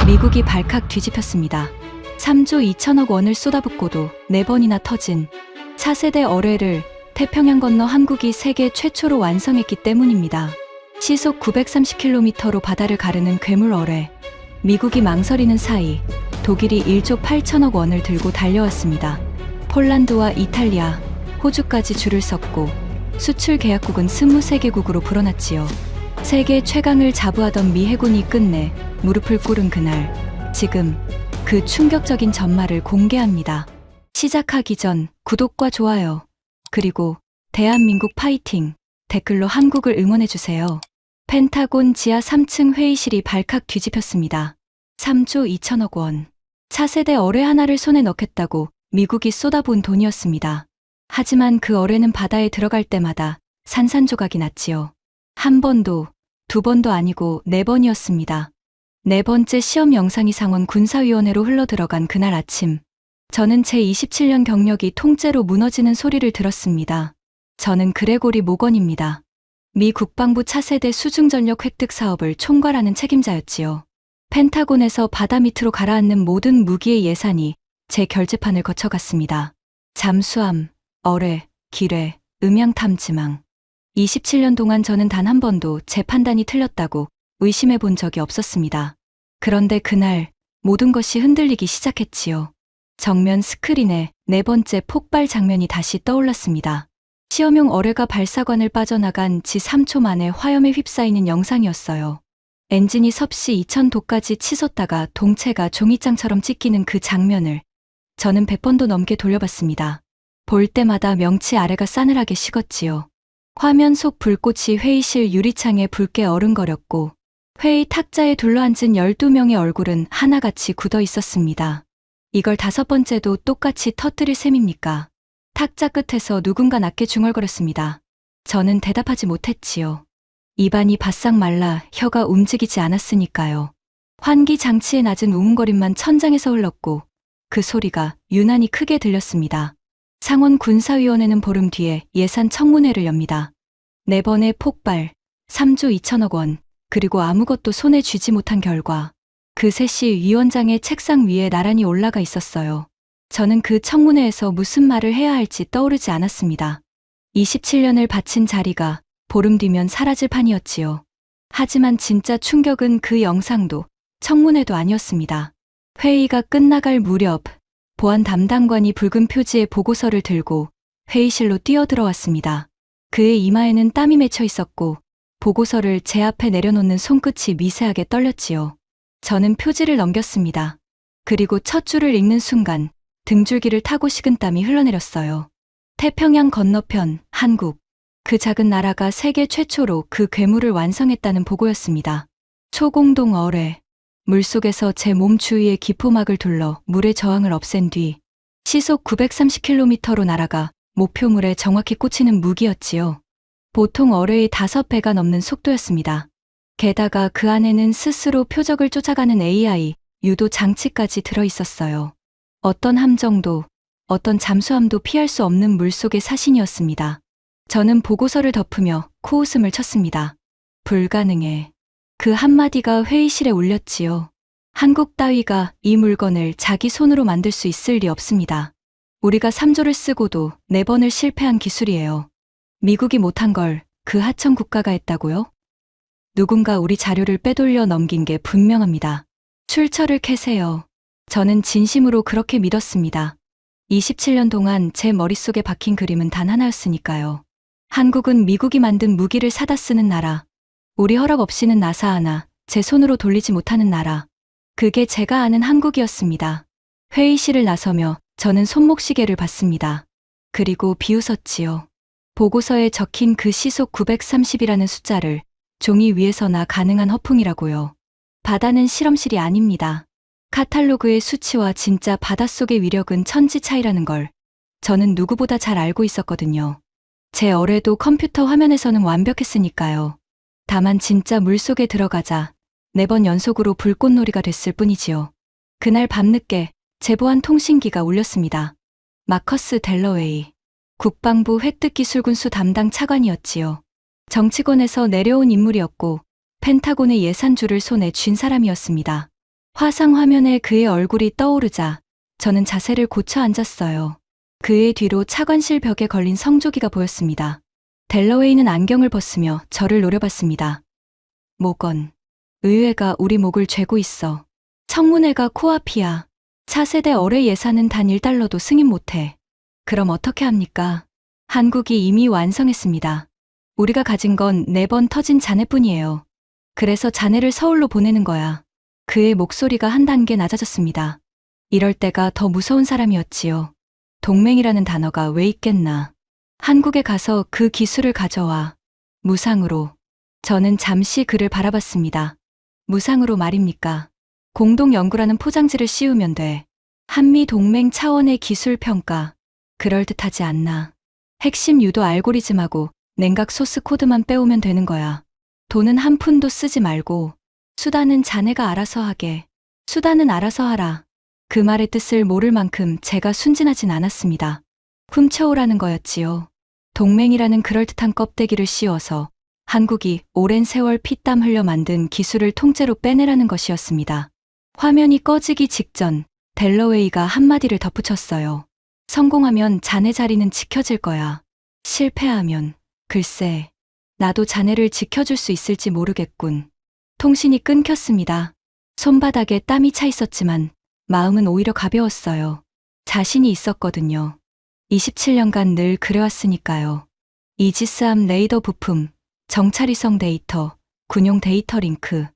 미국이 발칵 뒤집혔습니다. 3조 2천억 원을 쏟아붓고도 4번이나 터진 차세대 어뢰를 태평양 건너 한국이 세계 최초로 완성했기 때문입니다. 시속 930km로 바다를 가르는 괴물 어뢰. 미국이 망설이는 사이 독일이 1조 8천억 원을 들고 달려왔습니다. 폴란드와 이탈리아, 호주까지 줄을 섰고 수출 계약국은 23개국으로 불어났지요. 세계 최강을 자부하던 미 해군이 끝내 무릎을 꿇은 그날, 지금 그 충격적인 전말을 공개합니다. 시작하기 전 구독과 좋아요, 그리고 대한민국 파이팅 댓글로 한국을 응원해주세요. 펜타곤 지하 3층 회의실이 발칵 뒤집혔습니다. 3조 2천억 원. 차세대 어뢰 하나를 손에 넣겠다고 미국이 쏟아부은 돈이었습니다. 하지만 그 어뢰는 바다에 들어갈 때마다 산산조각이 났지요. 한 번도, 두 번도 아니고 4번이었습니다. 네 번째 시험 영상이 상원 군사위원회로 흘러들어간 그날 아침, 저는 제 27년 경력이 통째로 무너지는 소리를 들었습니다. 저는 그레고리 모건입니다. 미 국방부 차세대 수중전력 획득 사업을 총괄하는 책임자였지요. 펜타곤에서 바다 밑으로 가라앉는 모든 무기의 예산이 제 결제판을 거쳐갔습니다. 잠수함, 어뢰, 기뢰, 음향탐지망. 27년 동안 저는 단 한 번도 제 판단이 틀렸다고 의심해 본 적이 없었습니다. 그런데 그날 모든 것이 흔들리기 시작했지요. 정면 스크린에 4번째 폭발 장면이 다시 떠올랐습니다. 시험용 어뢰가 발사관을 빠져나간 지 3초 만에 화염에 휩싸이는 영상이었어요. 엔진이 섭씨 2000도까지 치솟다가 동체가 종이장처럼 찢기는 그 장면을 저는 100번도 넘게 돌려봤습니다. 볼 때마다 명치 아래가 싸늘하게 식었지요. 화면 속 불꽃이 회의실 유리창에 붉게 어른거렸고 회의 탁자에 둘러앉은 12명의 얼굴은 하나같이 굳어 있었습니다. 이걸 5번째도 똑같이 터뜨릴 셈입니까? 탁자 끝에서 누군가 낮게 중얼거렸습니다. 저는 대답하지 못했지요. 입안이 바싹 말라 혀가 움직이지 않았으니까요. 환기 장치의 낮은 웅웅거림만 천장에서 흘렀고 그 소리가 유난히 크게 들렸습니다. 상원 군사위원회는 보름 뒤에 예산 청문회를 엽니다. 4번의 폭발, 3조 2천억 원, 그리고 아무것도 손에 쥐지 못한 결과 그 셋이 위원장의 책상 위에 나란히 올라가 있었어요. 저는 그 청문회에서 무슨 말을 해야 할지 떠오르지 않았습니다. 27년을 바친 자리가 보름 뒤면 사라질 판이었지요. 하지만 진짜 충격은 그 영상도 청문회도 아니었습니다. 회의가 끝나갈 무렵 보안 담당관이 붉은 표지의 보고서를 들고 회의실로 뛰어들어왔습니다. 그의 이마에는 땀이 맺혀 있었고 보고서를 제 앞에 내려놓는 손끝이 미세하게 떨렸지요. 저는 표지를 넘겼습니다. 그리고 첫 줄을 읽는 순간 등줄기를 타고 식은땀이 흘러내렸어요. 태평양 건너편 한국. 그 작은 나라가 세계 최초로 그 괴물을 완성했다는 보고였습니다. 초공동 어뢰. 물속에서 제 몸 주위에 기포막을 둘러 물의 저항을 없앤 뒤 시속 930km로 날아가 목표물에 정확히 꽂히는 무기였지요. 보통 어뢰의 5배가 넘는 속도였습니다. 게다가 그 안에는 스스로 표적을 쫓아가는 AI, 유도 장치까지 들어있었어요. 어떤 함정도, 어떤 잠수함도 피할 수 없는 물속의 사신이었습니다. 저는 보고서를 덮으며 코웃음을 쳤습니다. 불가능해. 그 한마디가 회의실에 울렸지요. 한국 따위가 이 물건을 자기 손으로 만들 수 있을 리 없습니다. 우리가 3조를 쓰고도 4번을 실패한 기술이에요. 미국이 못한 걸 그 하청 국가가 했다고요? 누군가 우리 자료를 빼돌려 넘긴 게 분명합니다. 출처를 캐세요. 저는 진심으로 그렇게 믿었습니다. 27년 동안 제 머릿속에 박힌 그림은 단 하나였으니까요. 한국은 미국이 만든 무기를 사다 쓰는 나라. 우리 허락 없이는 나사 하나 제 손으로 돌리지 못하는 나라. 그게 제가 아는 한국이었습니다. 회의실을 나서며 저는 손목시계를 봤습니다. 그리고 비웃었지요. 보고서에 적힌 그 시속 930이라는 숫자를 종이 위에서나 가능한 허풍이라고요. 바다는 실험실이 아닙니다. 카탈로그의 수치와 진짜 바닷속의 위력은 천지 차이라는 걸 저는 누구보다 잘 알고 있었거든요. 제 어뢰도 컴퓨터 화면에서는 완벽했으니까요. 다만 진짜 물속에 들어가자 4번 연속으로 불꽃놀이가 됐을 뿐이지요. 그날 밤늦게 제보한 통신기가 울렸습니다. 마커스 델러웨이, 국방부 획득기술군수 담당 차관이었지요. 정치권에서 내려온 인물이었고 펜타곤의 예산줄을 손에 쥔 사람이었습니다. 화상 화면에 그의 얼굴이 떠오르자 저는 자세를 고쳐 앉았어요. 그의 뒤로 차관실 벽에 걸린 성조기가 보였습니다. 델러웨이는 안경을 벗으며 저를 노려봤습니다. 모건, 의회가 우리 목을 죄고 있어. 청문회가 코앞이야. 차세대 어뢰 예산은 단 1달러도 승인 못해. 그럼 어떻게 합니까? 한국이 이미 완성했습니다. 우리가 가진 건 4번 터진 잔해뿐이에요. 그래서 잔해를 서울로 보내는 거야. 그의 목소리가 한 단계 낮아졌습니다. 이럴 때가 더 무서운 사람이었지요. 동맹이라는 단어가 왜 있겠나. 한국에 가서 그 기술을 가져와. 무상으로. 저는 잠시 그를 바라봤습니다. 무상으로 말입니까? 공동 연구라는 포장지를 씌우면 돼. 한미 동맹 차원의 기술 평가. 그럴듯하지 않나. 핵심 유도 알고리즘하고 냉각 소스 코드만 빼오면 되는 거야. 돈은 한 푼도 쓰지 말고 수단은 자네가 알아서 하게. 수단은 알아서 하라. 그 말의 뜻을 모를 만큼 제가 순진하진 않았습니다. 훔쳐오라는 거였지요. 동맹이라는 그럴듯한 껍데기를 씌워서 한국이 오랜 세월 피땀 흘려 만든 기술을 통째로 빼내라는 것이었습니다. 화면이 꺼지기 직전 델러웨이가 한마디를 덧붙였어요. 성공하면 자네 자리는 지켜질 거야. 실패하면 글쎄, 나도 자네를 지켜줄 수 있을지 모르겠군. 통신이 끊겼습니다. 손바닥에 땀이 차 있었지만 마음은 오히려 가벼웠어요. 자신이 있었거든요. 27년간 늘 그래왔으니까요. 이지스함 레이더 부품, 정찰위성 데이터, 군용 데이터 링크.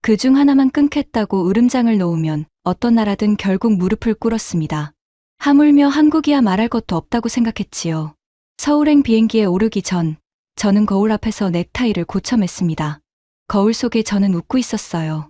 그중 하나만 끊겠다고 으름장을 놓으면 어떤 나라든 결국 무릎을 꿇었습니다. 하물며 한국이야 말할 것도 없다고 생각했지요. 서울행 비행기에 오르기 전 저는 거울 앞에서 넥타이를 고쳐 맸습니다. 거울 속에 저는 웃고 있었어요.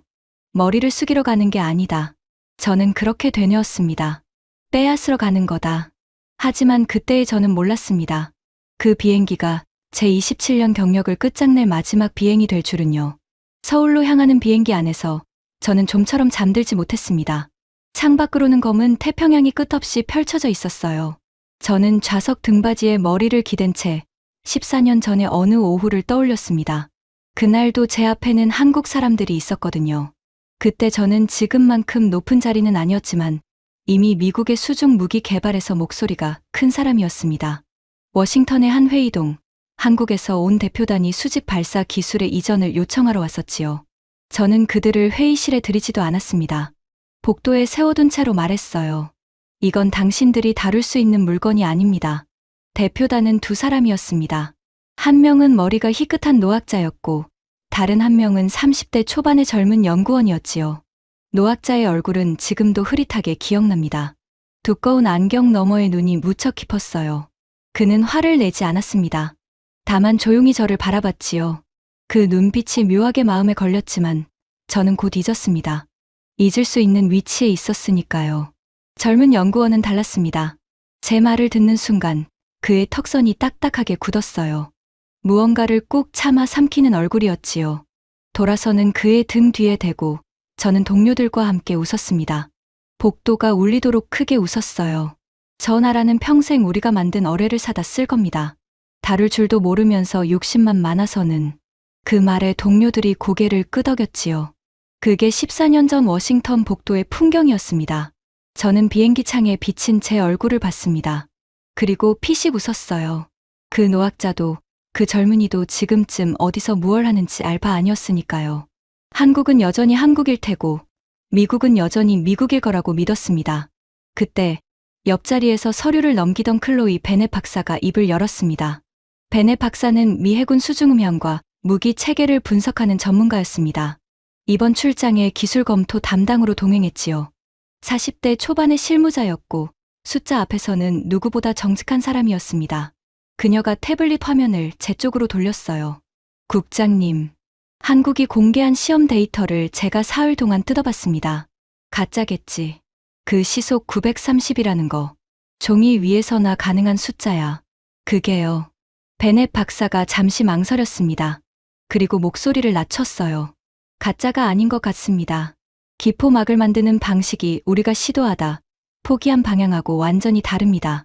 머리를 숙이러 가는 게 아니다. 저는 그렇게 되뇌었습니다. 빼앗으러 가는 거다. 하지만 그때의 저는 몰랐습니다. 그 비행기가 제 27년 경력을 끝장낼 마지막 비행이 될 줄은요. 서울로 향하는 비행기 안에서 저는 좀처럼 잠들지 못했습니다. 창밖으로는 검은 태평양이 끝없이 펼쳐져 있었어요. 저는 좌석 등받이에 머리를 기댄 채 14년 전의 어느 오후를 떠올렸습니다. 그날도 제 앞에는 한국 사람들이 있었거든요. 그때 저는 지금만큼 높은 자리는 아니었지만 이미 미국의 수중 무기 개발에서 목소리가 큰 사람이었습니다. 워싱턴의 한 회의동, 한국에서 온 대표단이 수직 발사 기술의 이전을 요청하러 왔었지요. 저는 그들을 회의실에 들이지도 않았습니다. 복도에 세워둔 채로 말했어요. 이건 당신들이 다룰 수 있는 물건이 아닙니다. 대표단은 2사람이었습니다. 한 명은 머리가 희끗한 노학자였고 다른 한 명은 30대 초반의 젊은 연구원이었지요. 노학자의 얼굴은 지금도 흐릿하게 기억납니다. 두꺼운 안경 너머의 눈이 무척 깊었어요. 그는 화를 내지 않았습니다. 다만 조용히 저를 바라봤지요. 그 눈빛이 묘하게 마음에 걸렸지만 저는 곧 잊었습니다. 잊을 수 있는 위치에 있었으니까요. 젊은 연구원은 달랐습니다. 제 말을 듣는 순간 그의 턱선이 딱딱하게 굳었어요. 무언가를 꾹 참아 삼키는 얼굴이었지요. 돌아서는 그의 등 뒤에 대고 저는 동료들과 함께 웃었습니다. 복도가 울리도록 크게 웃었어요. 저 나라는 평생 우리가 만든 어뢰를 사다 쓸 겁니다. 다룰 줄도 모르면서 욕심만 많아서는. 그 말에 동료들이 고개를 끄덕였지요. 그게 14년 전 워싱턴 복도의 풍경이었습니다. 저는 비행기 창에 비친 제 얼굴을 봤습니다. 그리고 피식 웃었어요. 그 노학자도 그 젊은이도 지금쯤 어디서 무얼 하는지 알 바 아니었으니까요. 한국은 여전히 한국일 테고 미국은 여전히 미국일 거라고 믿었습니다. 그때 옆자리에서 서류를 넘기던 클로이 베넷 박사가 입을 열었습니다. 베넷 박사는 미 해군 수중음향과 무기 체계를 분석하는 전문가였습니다. 이번 출장에 기술 검토 담당으로 동행했지요. 40대 초반의 실무자였고 숫자 앞에서는 누구보다 정직한 사람이었습니다. 그녀가 태블릿 화면을 제 쪽으로 돌렸어요. 국장님, 한국이 공개한 시험 데이터를 제가 사흘 동안 뜯어봤습니다. 가짜겠지. 그 시속 930이라는 거. 종이 위에서나 가능한 숫자야. 그게요. 베넷 박사가 잠시 망설였습니다. 그리고 목소리를 낮췄어요. 가짜가 아닌 것 같습니다. 기포막을 만드는 방식이 우리가 시도하다 포기한 방향하고 완전히 다릅니다.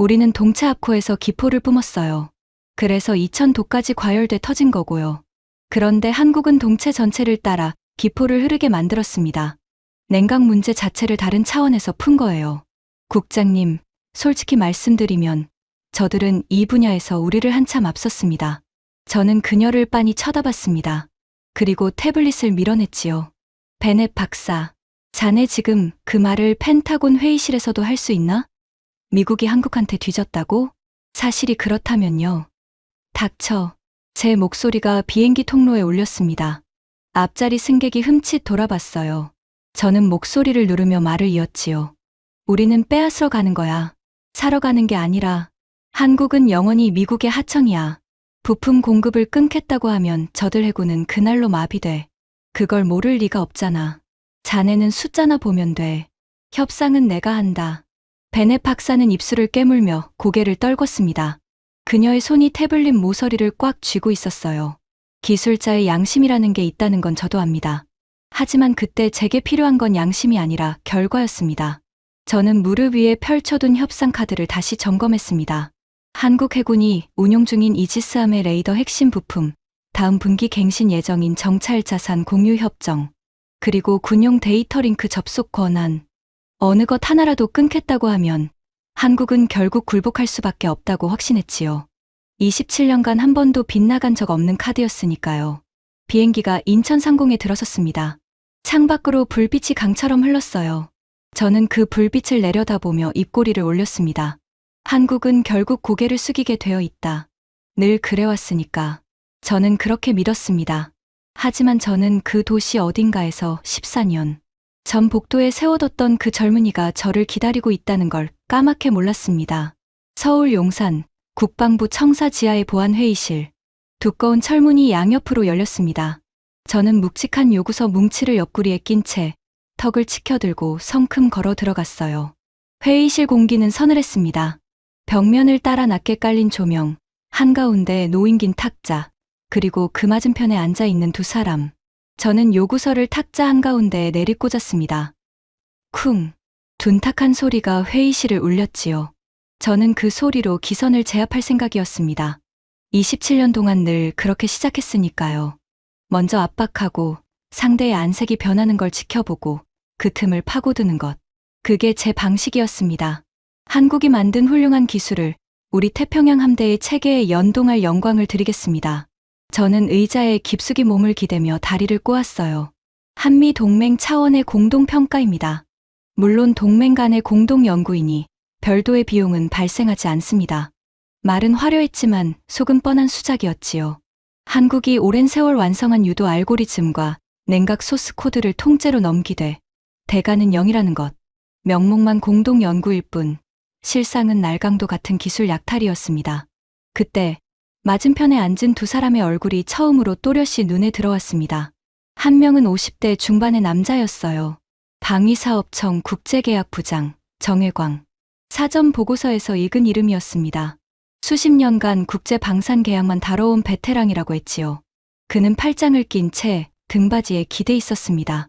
우리는 동체 압코에서 기포를 뿜었어요. 그래서 2000도까지 과열돼 터진 거고요. 그런데 한국은 동체 전체를 따라 기포를 흐르게 만들었습니다. 냉각 문제 자체를 다른 차원에서 푼 거예요. 국장님, 솔직히 말씀드리면 저들은 이 분야에서 우리를 한참 앞섰습니다. 저는 그녀를 빤히 쳐다봤습니다. 그리고 태블릿을 밀어냈지요. 베넷 박사, 자네 지금 그 말을 펜타곤 회의실에서도 할 수 있나? 미국이 한국한테 뒤졌다고? 사실이 그렇다면요. 닥쳐. 제 목소리가 비행기 통로에 울렸습니다. 앞자리 승객이 흠칫 돌아봤어요. 저는 목소리를 누르며 말을 이었지요. 우리는 빼앗으러 가는 거야. 사러 가는 게 아니라 한국은 영원히 미국의 하청이야. 부품 공급을 끊겠다고 하면 저들 해군은 그날로 마비돼. 그걸 모를 리가 없잖아. 자네는 숫자나 보면 돼. 협상은 내가 한다. 베넷 박사는 입술을 깨물며 고개를 떨궜습니다. 그녀의 손이 태블릿 모서리를 꽉 쥐고 있었어요. 기술자의 양심이라는 게 있다는 건 저도 압니다. 하지만 그때 제게 필요한 건 양심이 아니라 결과였습니다. 저는 무릎 위에 펼쳐둔 협상 카드를 다시 점검했습니다. 한국 해군이 운용 중인 이지스함의 레이더 핵심 부품, 다음 분기 갱신 예정인 정찰 자산 공유 협정, 그리고 군용 데이터 링크 접속 권한. 어느 것 하나라도 끊겠다고 하면 한국은 결국 굴복할 수밖에 없다고 확신했지요. 27년간 한 번도 빗나간 적 없는 카드였으니까요. 비행기가 인천 상공에 들어섰습니다. 창밖으로 불빛이 강처럼 흘렀어요. 저는 그 불빛을 내려다보며 입꼬리를 올렸습니다. 한국은 결국 고개를 숙이게 되어 있다. 늘 그래왔으니까. 저는 그렇게 믿었습니다. 하지만 저는 그 도시 어딘가에서 14년 전 복도에 세워뒀던 그 젊은이가 저를 기다리고 있다는 걸 까맣게 몰랐습니다. 서울 용산 국방부 청사 지하의 보안회의실. 두꺼운 철문이 양옆으로 열렸습니다. 저는 묵직한 요구서 뭉치를 옆구리에 낀 채 턱을 치켜들고 성큼 걸어 들어갔어요. 회의실 공기는 서늘했습니다. 벽면을 따라 낮게 깔린 조명, 한가운데 노인긴 탁자, 그리고 그 맞은편에 앉아있는 두 사람. 저는 요구서를 탁자 한가운데에 내리꽂았습니다. 쿵! 둔탁한 소리가 회의실을 울렸지요. 저는 그 소리로 기선을 제압할 생각이었습니다. 27년 동안 늘 그렇게 시작했으니까요. 먼저 압박하고 상대의 안색이 변하는 걸 지켜보고 그 틈을 파고드는 것. 그게 제 방식이었습니다. 한국이 만든 훌륭한 기술을 우리 태평양 함대의 체계에 연동할 영광을 드리겠습니다. 저는 의자에 깊숙이 몸을 기대며 다리를 꼬았어요. 한미 동맹 차원의 공동평가입니다. 물론 동맹 간의 공동연구이니 별도의 비용은 발생하지 않습니다. 말은 화려했지만 속은 뻔한 수작이었지요. 한국이 오랜 세월 완성한 유도 알고리즘과 냉각 소스 코드를 통째로 넘기되 대가는 0이라는 것. 명목만 공동연구일 뿐 실상은 날강도 같은 기술 약탈이었습니다. 그때 맞은편에 앉은 두 사람의 얼굴이 처음으로 또렷이 눈에 들어왔습니다. 한 명은 50대 중반의 남자였어요. 방위사업청 국제계약부장 정혜광. 사전 보고서에서 읽은 이름이었습니다. 수십 년간 국제방산계약만 다뤄온 베테랑이라고 했지요. 그는 팔짱을 낀 채 등받이에 기대 있었습니다.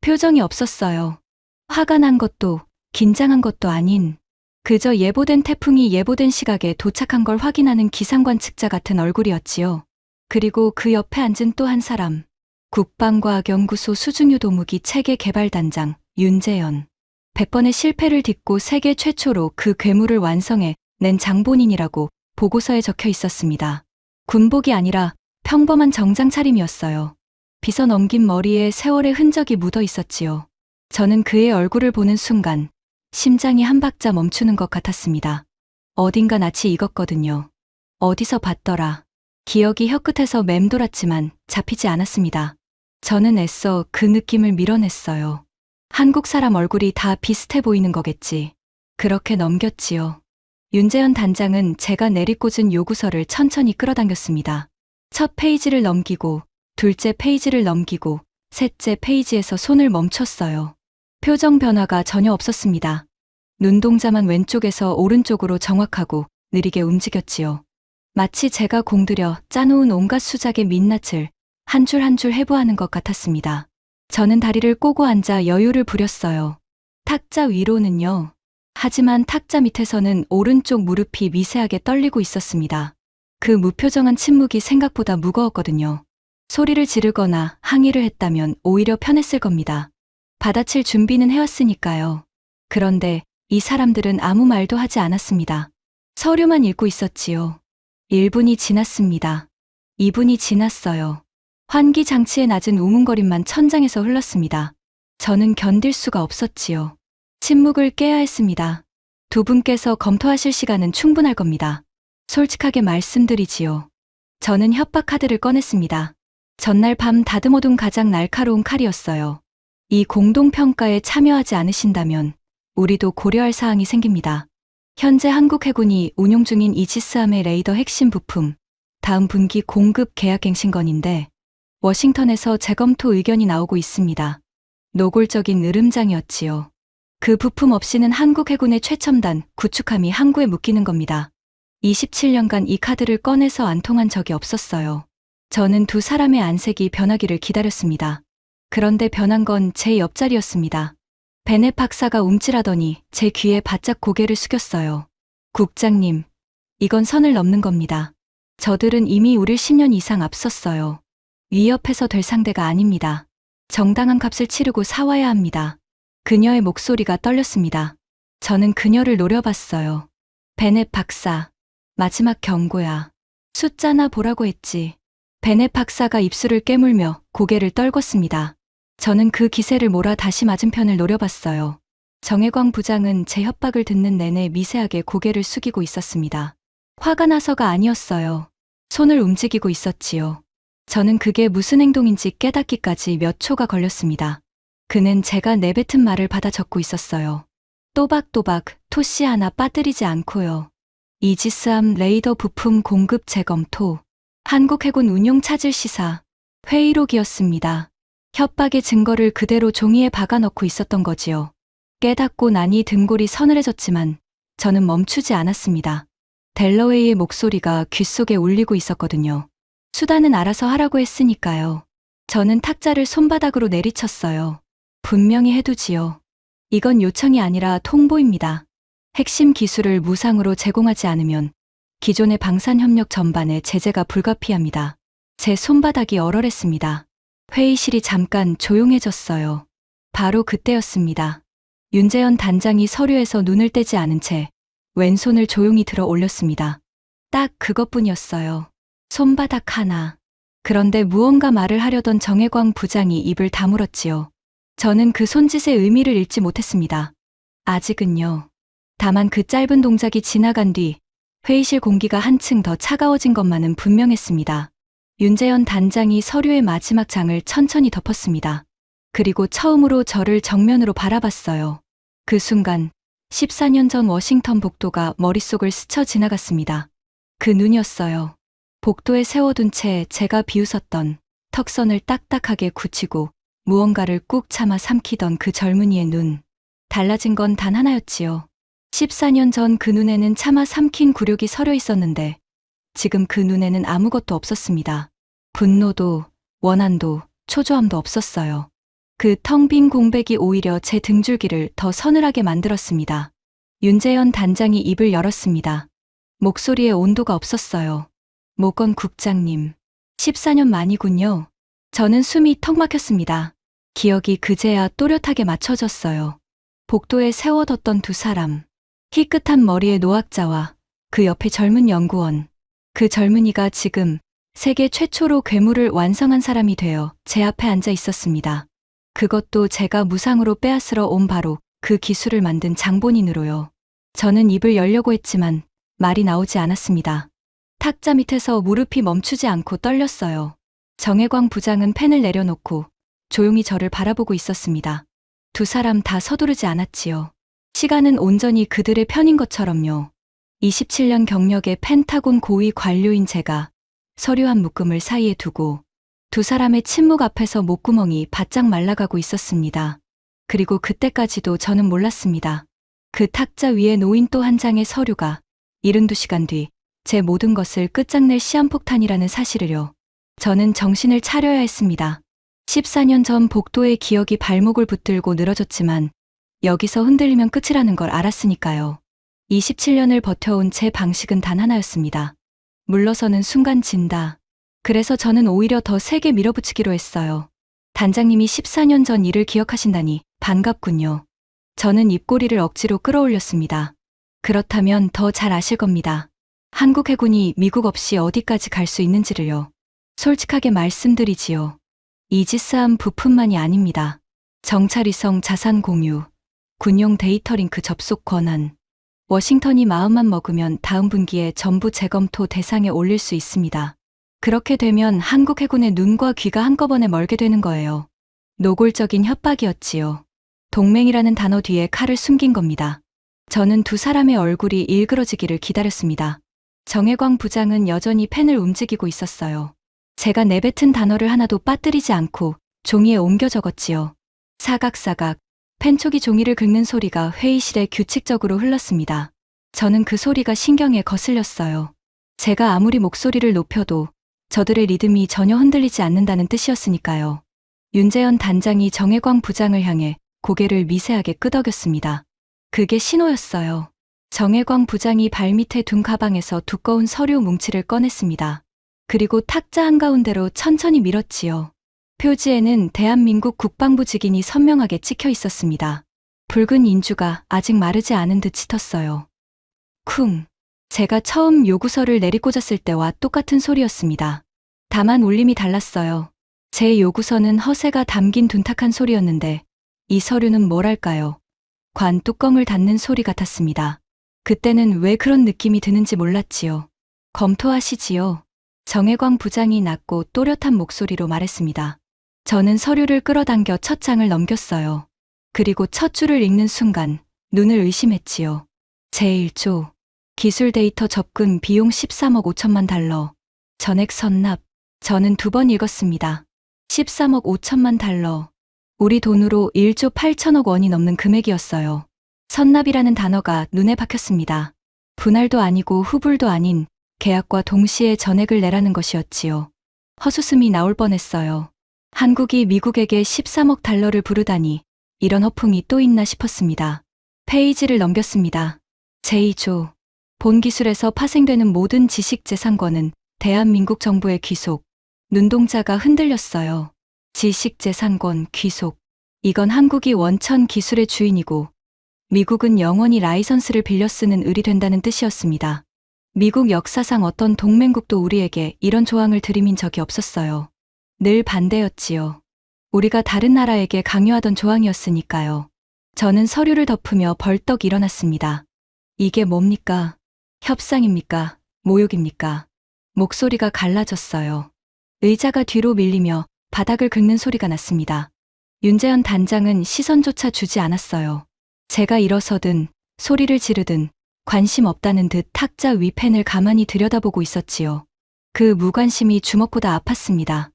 표정이 없었어요. 화가 난 것도 긴장한 것도 아닌 그저 예보된 태풍이 예보된 시각에 도착한 걸 확인하는 기상관측자 같은 얼굴이었지요. 그리고 그 옆에 앉은 또 한 사람. 국방과학연구소 수중유도무기 체계 개발단장 윤재현. 100번의 실패를 딛고 세계 최초로 그 괴물을 완성해 낸 장본인이라고 보고서에 적혀 있었습니다. 군복이 아니라 평범한 정장 차림이었어요. 빗어 넘긴 머리에 세월의 흔적이 묻어 있었지요. 저는 그의 얼굴을 보는 순간 심장이 한 박자 멈추는 것 같았습니다. 어딘가 낯이 익었거든요. 어디서 봤더라. 기억이 혀끝에서 맴돌았지만 잡히지 않았습니다. 저는 애써 그 느낌을 밀어냈어요. 한국 사람 얼굴이 다 비슷해 보이는 거겠지. 그렇게 넘겼지요. 윤재현 단장은 제가 내리꽂은 요구서를 천천히 끌어당겼습니다. 첫 페이지를 넘기고 둘째 페이지를 넘기고 셋째 페이지에서 손을 멈췄어요. 표정 변화가 전혀 없었습니다. 눈동자만 왼쪽에서 오른쪽으로 정확하고 느리게 움직였지요. 마치 제가 공들여 짜놓은 온갖 수작의 민낯을 한 줄 한 줄 해부하는 것 같았습니다. 저는 다리를 꼬고 앉아 여유를 부렸어요. 탁자 위로는요. 하지만 탁자 밑에서는 오른쪽 무릎이 미세하게 떨리고 있었습니다. 그 무표정한 침묵이 생각보다 무거웠거든요. 소리를 지르거나 항의를 했다면 오히려 편했을 겁니다. 받아칠 준비는 해왔으니까요. 그런데 이 사람들은 아무 말도 하지 않았습니다. 서류만 읽고 있었지요. 1분이 지났습니다. 2분이 지났어요. 환기 장치의 낮은 우문거림만 천장에서 흘렀습니다. 저는 견딜 수가 없었지요. 침묵을 깨야 했습니다. 두 분께서 검토하실 시간은 충분할 겁니다. 솔직하게 말씀드리지요. 저는 협박 카드를 꺼냈습니다. 전날 밤 다듬어둔 가장 날카로운 칼이었어요. 이 공동평가에 참여하지 않으신다면 우리도 고려할 사항이 생깁니다. 현재 한국 해군이 운용 중인 이지스함의 레이더 핵심 부품, 다음 분기 공급 계약갱신 건인데 워싱턴에서 재검토 의견이 나오고 있습니다. 노골적인 으름장이었지요. 그 부품 없이는 한국 해군의 최첨단 구축함이 항구에 묶이는 겁니다. 27년간 이 카드를 꺼내서 안 통한 적이 없었어요. 저는 두 사람의 안색이 변하기를 기다렸습니다. 그런데 변한 건 제 옆자리였습니다. 베넷 박사가 움찔하더니 제 귀에 바짝 고개를 숙였어요. 국장님, 이건 선을 넘는 겁니다. 저들은 이미 우릴 10년 이상 앞섰어요. 위협해서 될 상대가 아닙니다. 정당한 값을 치르고 사와야 합니다. 그녀의 목소리가 떨렸습니다. 저는 그녀를 노려봤어요. 베넷 박사, 마지막 경고야. 숫자나 보라고 했지. 베넷 박사가 입술을 깨물며 고개를 떨궜습니다. 저는 그 기세를 몰아 다시 맞은편을 노려봤어요. 정혜광 부장은 제 협박을 듣는 내내 미세하게 고개를 숙이고 있었습니다. 화가 나서가 아니었어요. 손을 움직이고 있었지요. 저는 그게 무슨 행동인지 깨닫기까지 몇 초가 걸렸습니다. 그는 제가 내뱉은 말을 받아 적고 있었어요. 또박또박 토씨 하나 빠뜨리지 않고요. 이지스함 레이더 부품 공급 재검토. 한국 해군 운용 차질 시사. 회의록이었습니다. 협박의 증거를 그대로 종이에 박아넣고 있었던 거지요. 깨닫고 나니 등골이 서늘해졌지만 저는 멈추지 않았습니다. 델러웨이의 목소리가 귓속에 울리고 있었거든요. 수단은 알아서 하라고 했으니까요. 저는 탁자를 손바닥으로 내리쳤어요. 분명히 해두지요. 이건 요청이 아니라 통보입니다. 핵심 기술을 무상으로 제공하지 않으면 기존의 방산협력 전반에 제재가 불가피합니다. 제 손바닥이 얼얼했습니다. 회의실이 잠깐 조용해졌어요. 바로 그때였습니다. 윤재현 단장이 서류에서 눈을 떼지 않은 채 왼손을 조용히 들어 올렸습니다. 딱 그것뿐이었어요. 손바닥 하나. 그런데 무언가 말을 하려던 정혜광 부장이 입을 다물었지요. 저는 그 손짓의 의미를 읽지 못했습니다. 아직은요. 다만 그 짧은 동작이 지나간 뒤 회의실 공기가 한층 더 차가워진 것만은 분명했습니다. 윤재현 단장이 서류의 마지막 장을 천천히 덮었습니다. 그리고 처음으로 저를 정면으로 바라봤어요. 그 순간 14년 전 워싱턴 복도가 머릿속을 스쳐 지나갔습니다. 그 눈이었어요. 복도에 세워둔 채 제가 비웃었던 턱선을 딱딱하게 굳히고 무언가를 꾹 참아 삼키던 그 젊은이의 눈. 달라진 건 단 하나였지요. 14년 전 그 눈에는 참아 삼킨 굴욕이 서려 있었는데 지금 그 눈에는 아무것도 없었습니다. 분노도, 원한도, 초조함도 없었어요. 그 텅 빈 공백이 오히려 제 등줄기를 더 서늘하게 만들었습니다. 윤재현 단장이 입을 열었습니다. 목소리에 온도가 없었어요. 모건 국장님, 14년 만이군요. 저는 숨이 턱 막혔습니다. 기억이 그제야 또렷하게 맞춰졌어요. 복도에 세워뒀던 두 사람, 희끗한 머리의 노학자와 그 옆에 젊은 연구원. 그 젊은이가 지금 세계 최초로 괴물을 완성한 사람이 되어 제 앞에 앉아 있었습니다. 그것도 제가 무상으로 빼앗으러 온 바로 그 기술을 만든 장본인으로요. 저는 입을 열려고 했지만 말이 나오지 않았습니다. 탁자 밑에서 무릎이 멈추지 않고 떨렸어요. 정혜광 부장은 펜을 내려놓고 조용히 저를 바라보고 있었습니다. 두 사람 다 서두르지 않았지요. 시간은 온전히 그들의 편인 것처럼요. 27년 경력의 펜타곤 고위 관료인 제가 서류 한 묶음을 사이에 두고 두 사람의 침묵 앞에서 목구멍이 바짝 말라가고 있었습니다. 그리고 그때까지도 저는 몰랐습니다. 그 탁자 위에 놓인 또 한 장의 서류가 72시간 뒤 제 모든 것을 끝장낼 시한폭탄이라는 사실을요. 저는 정신을 차려야 했습니다. 14년 전 복도의 기억이 발목을 붙들고 늘어졌지만 여기서 흔들리면 끝이라는 걸 알았으니까요. 27년을 버텨온 제 방식은 단 하나였습니다. 물러서는 순간 진다. 그래서 저는 오히려 더 세게 밀어붙이기로 했어요. 단장님이 14년 전 일을 기억하신다니 반갑군요. 저는 입꼬리를 억지로 끌어올렸습니다. 그렇다면 더 잘 아실 겁니다. 한국 해군이 미국 없이 어디까지 갈 수 있는지를요. 솔직하게 말씀드리지요. 이지스함 부품만이 아닙니다. 정찰위성 자산 공유, 군용 데이터 링크 접속 권한, 워싱턴이 마음만 먹으면 다음 분기에 전부 재검토 대상에 올릴 수 있습니다. 그렇게 되면 한국 해군의 눈과 귀가 한꺼번에 멀게 되는 거예요. 노골적인 협박이었지요. 동맹이라는 단어 뒤에 칼을 숨긴 겁니다. 저는 두 사람의 얼굴이 일그러지기를 기다렸습니다. 정혜광 부장은 여전히 펜을 움직이고 있었어요. 제가 내뱉은 단어를 하나도 빠뜨리지 않고 종이에 옮겨 적었지요. 사각사각, 펜촉이 종이를 긁는 소리가 회의실에 규칙적으로 흘렀습니다. 저는 그 소리가 신경에 거슬렸어요. 제가 아무리 목소리를 높여도 저들의 리듬이 전혀 흔들리지 않는다는 뜻이었으니까요. 윤재현 단장이 정혜광 부장을 향해 고개를 미세하게 끄덕였습니다. 그게 신호였어요. 정혜광 부장이 발밑에 둔 가방에서 두꺼운 서류 뭉치를 꺼냈습니다. 그리고 탁자 한가운데로 천천히 밀었지요. 표지에는 대한민국 국방부 직인이 선명하게 찍혀 있었습니다. 붉은 인주가 아직 마르지 않은 듯 짙었어요. 쿵. 제가 처음 요구서를 내리꽂았을 때와 똑같은 소리였습니다. 다만 울림이 달랐어요. 제 요구서는 허세가 담긴 둔탁한 소리였는데 이 서류는 뭐랄까요? 관 뚜껑을 닫는 소리 같았습니다. 그때는 왜 그런 느낌이 드는지 몰랐지요. 검토하시지요. 정혜광 부장이 낮고 또렷한 목소리로 말했습니다. 저는 서류를 끌어당겨 첫 장을 넘겼어요. 그리고 첫 줄을 읽는 순간 눈을 의심했지요. 제1조 기술 데이터 접근 비용 13억 5천만 달러. 전액 선납. 저는 두 번 읽었습니다. 13억 5천만 달러. 우리 돈으로 1조 8천억 원이 넘는 금액이었어요. 선납이라는 단어가 눈에 박혔습니다. 분할도 아니고 후불도 아닌 계약과 동시에 전액을 내라는 것이었지요. 헛웃음이 나올 뻔했어요. 한국이 미국에게 13억 달러를 부르다니 이런 허풍이 또 있나 싶었습니다. 페이지를 넘겼습니다. 제2조 본 기술에서 파생되는 모든 지식재산권은 대한민국 정부의 귀속. 눈동자가 흔들렸어요. 지식재산권 귀속. 이건 한국이 원천 기술의 주인이고 미국은 영원히 라이선스를 빌려 쓰는 을이 된다는 뜻이었습니다. 미국 역사상 어떤 동맹국도 우리에게 이런 조항을 들이민 적이 없었어요. 늘 반대였지요. 우리가 다른 나라에게 강요하던 조항이었으니까요. 저는 서류를 덮으며 벌떡 일어났습니다. 이게 뭡니까? 협상입니까? 모욕입니까? 목소리가 갈라졌어요. 의자가 뒤로 밀리며 바닥을 긁는 소리가 났습니다. 윤재현 단장은 시선조차 주지 않았어요. 제가 일어서든 소리를 지르든 관심 없다는 듯 탁자 위 펜을 가만히 들여다보고 있었지요. 그 무관심이 주먹보다 아팠습니다.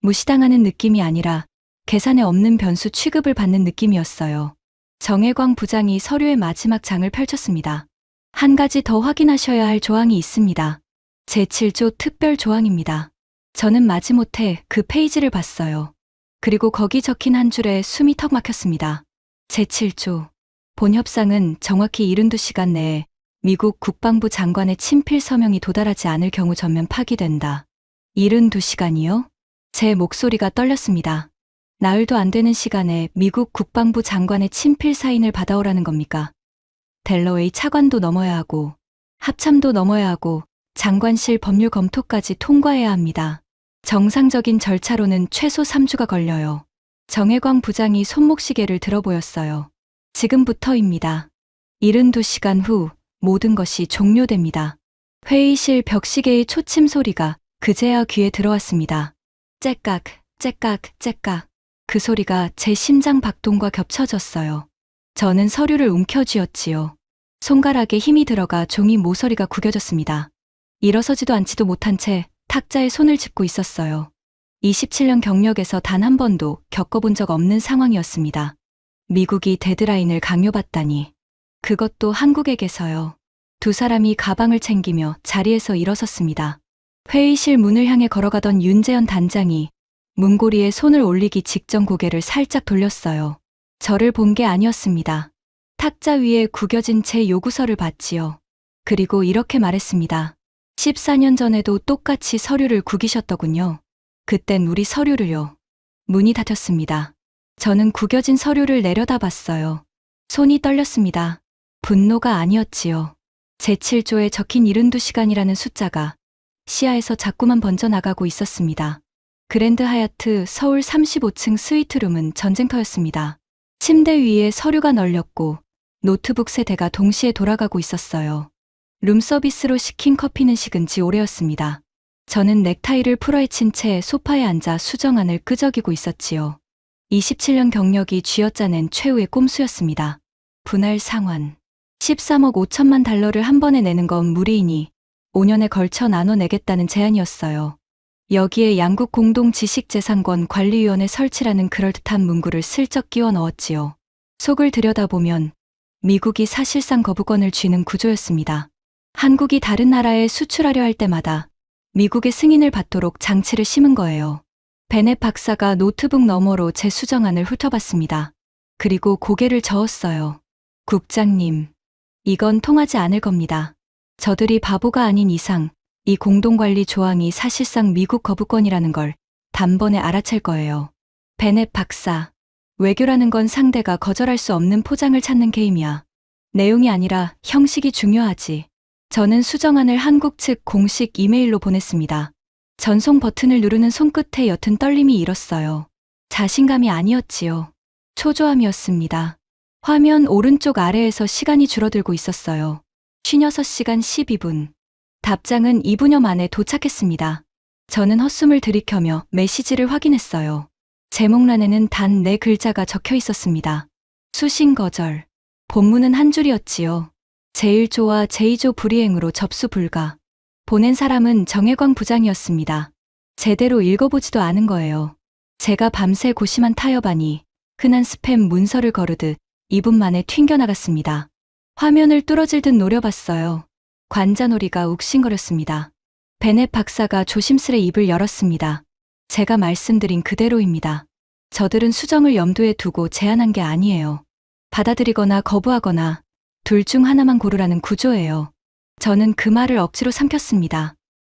무시당하는 느낌이 아니라 계산에 없는 변수 취급을 받는 느낌이었어요. 정혜광 부장이 서류의 마지막 장을 펼쳤습니다. 한 가지 더 확인하셔야 할 조항이 있습니다. 제7조 특별 조항입니다. 저는 마지못해 그 페이지를 봤어요. 그리고 거기 적힌 한 줄에 숨이 턱 막혔습니다. 제7조. 본 협상은 정확히 72시간 내에 미국 국방부 장관의 친필 서명이 도달하지 않을 경우 전면 파기된다. 72시간이요? 제 목소리가 떨렸습니다. 나흘도 안 되는 시간에 미국 국방부 장관의 친필 사인을 받아오라는 겁니까? 델러웨이 차관도 넘어야 하고 합참도 넘어야 하고 장관실 법률 검토까지 통과해야 합니다. 정상적인 절차로는 최소 3주가 걸려요. 정혜광 부장이 손목시계를 들어보였어요. 지금부터입니다. 72시간 후 모든 것이 종료됩니다. 회의실 벽시계의 초침 소리가 그제야 귀에 들어왔습니다. 째깍, 째깍, 째깍. 그 소리가 제 심장 박동과 겹쳐졌어요. 저는 서류를 움켜쥐었지요. 손가락에 힘이 들어가 종이 모서리가 구겨졌습니다. 일어서지도 않지도 못한 채 탁자에 손을 짚고 있었어요. 27년 경력에서 단 한 번도 겪어본 적 없는 상황이었습니다. 미국이 데드라인을 강요받다니. 그것도 한국에게서요. 두 사람이 가방을 챙기며 자리에서 일어섰습니다. 회의실 문을 향해 걸어가던 윤재현 단장이 문고리에 손을 올리기 직전 고개를 살짝 돌렸어요. 저를 본 게 아니었습니다. 탁자 위에 구겨진 제 요구서를 봤지요. 그리고 이렇게 말했습니다. 14년 전에도 똑같이 서류를 구기셨더군요. 그땐 우리 서류를요. 문이 닫혔습니다. 저는 구겨진 서류를 내려다봤어요. 손이 떨렸습니다. 분노가 아니었지요. 제7조에 적힌 72시간이라는 숫자가 시야에서 자꾸만 번져나가고 있었습니다. 그랜드 하얏트 서울 35층 스위트룸은 전쟁터였습니다. 침대 위에 서류가 널렸고 노트북 세대가 동시에 돌아가고 있었어요. 룸서비스로 시킨 커피는 식은 지 오래였습니다. 저는 넥타이를 풀어헤친 채 소파에 앉아 수정안을 끄적이고 있었지요. 27년 경력이 쥐어짜낸 최후의 꼼수였습니다. 분할 상환. 13억 5천만 달러를 한 번에 내는 건 무리이니 5년에 걸쳐 나눠내겠다는 제안이었어요. 여기에 양국 공동지식재산권 관리위원회 설치라는 그럴듯한 문구를 슬쩍 끼워 넣었지요. 속을 들여다보면 미국이 사실상 거부권을 쥐는 구조였습니다. 한국이 다른 나라에 수출하려 할 때마다 미국의 승인을 받도록 장치를 심은 거예요. 베넷 박사가 노트북 너머로 제 수정안을 훑어봤습니다. 그리고 고개를 저었어요. 국장님, 이건 통하지 않을 겁니다. 저들이 바보가 아닌 이상 이 공동관리 조항이 사실상 미국 거부권이라는 걸 단번에 알아챌 거예요. 베넷 박사, 외교라는 건 상대가 거절할 수 없는 포장을 찾는 게임이야. 내용이 아니라 형식이 중요하지. 저는 수정안을 한국 측 공식 이메일로 보냈습니다. 전송 버튼을 누르는 손끝에 옅은 떨림이 일었어요. 자신감이 아니었지요. 초조함이었습니다. 화면 오른쪽 아래에서 시간이 줄어들고 있었어요. 56시간 12분. 답장은 2분여 만에 도착했습니다. 저는 헛숨을 들이켜며 메시지를 확인했어요. 제목란에는 단 4글자가 적혀 있었습니다. 수신 거절. 본문은 한 줄이었지요. 제1조와 제2조 불이행으로 접수 불가. 보낸 사람은 정혜광 부장이었습니다. 제대로 읽어보지도 않은 거예요. 제가 밤새 고심한 타협안이 흔한 스팸 문서를 거르듯 2분 만에 튕겨나갔습니다. 화면을 뚫어질 듯 노려봤어요. 관자놀이가 욱신거렸습니다. 베넷 박사가 조심스레 입을 열었습니다. 제가 말씀드린 그대로입니다. 저들은 수정을 염두에 두고 제안한 게 아니에요. 받아들이거나 거부하거나 둘 중 하나만 고르라는 구조예요. 저는 그 말을 억지로 삼켰습니다.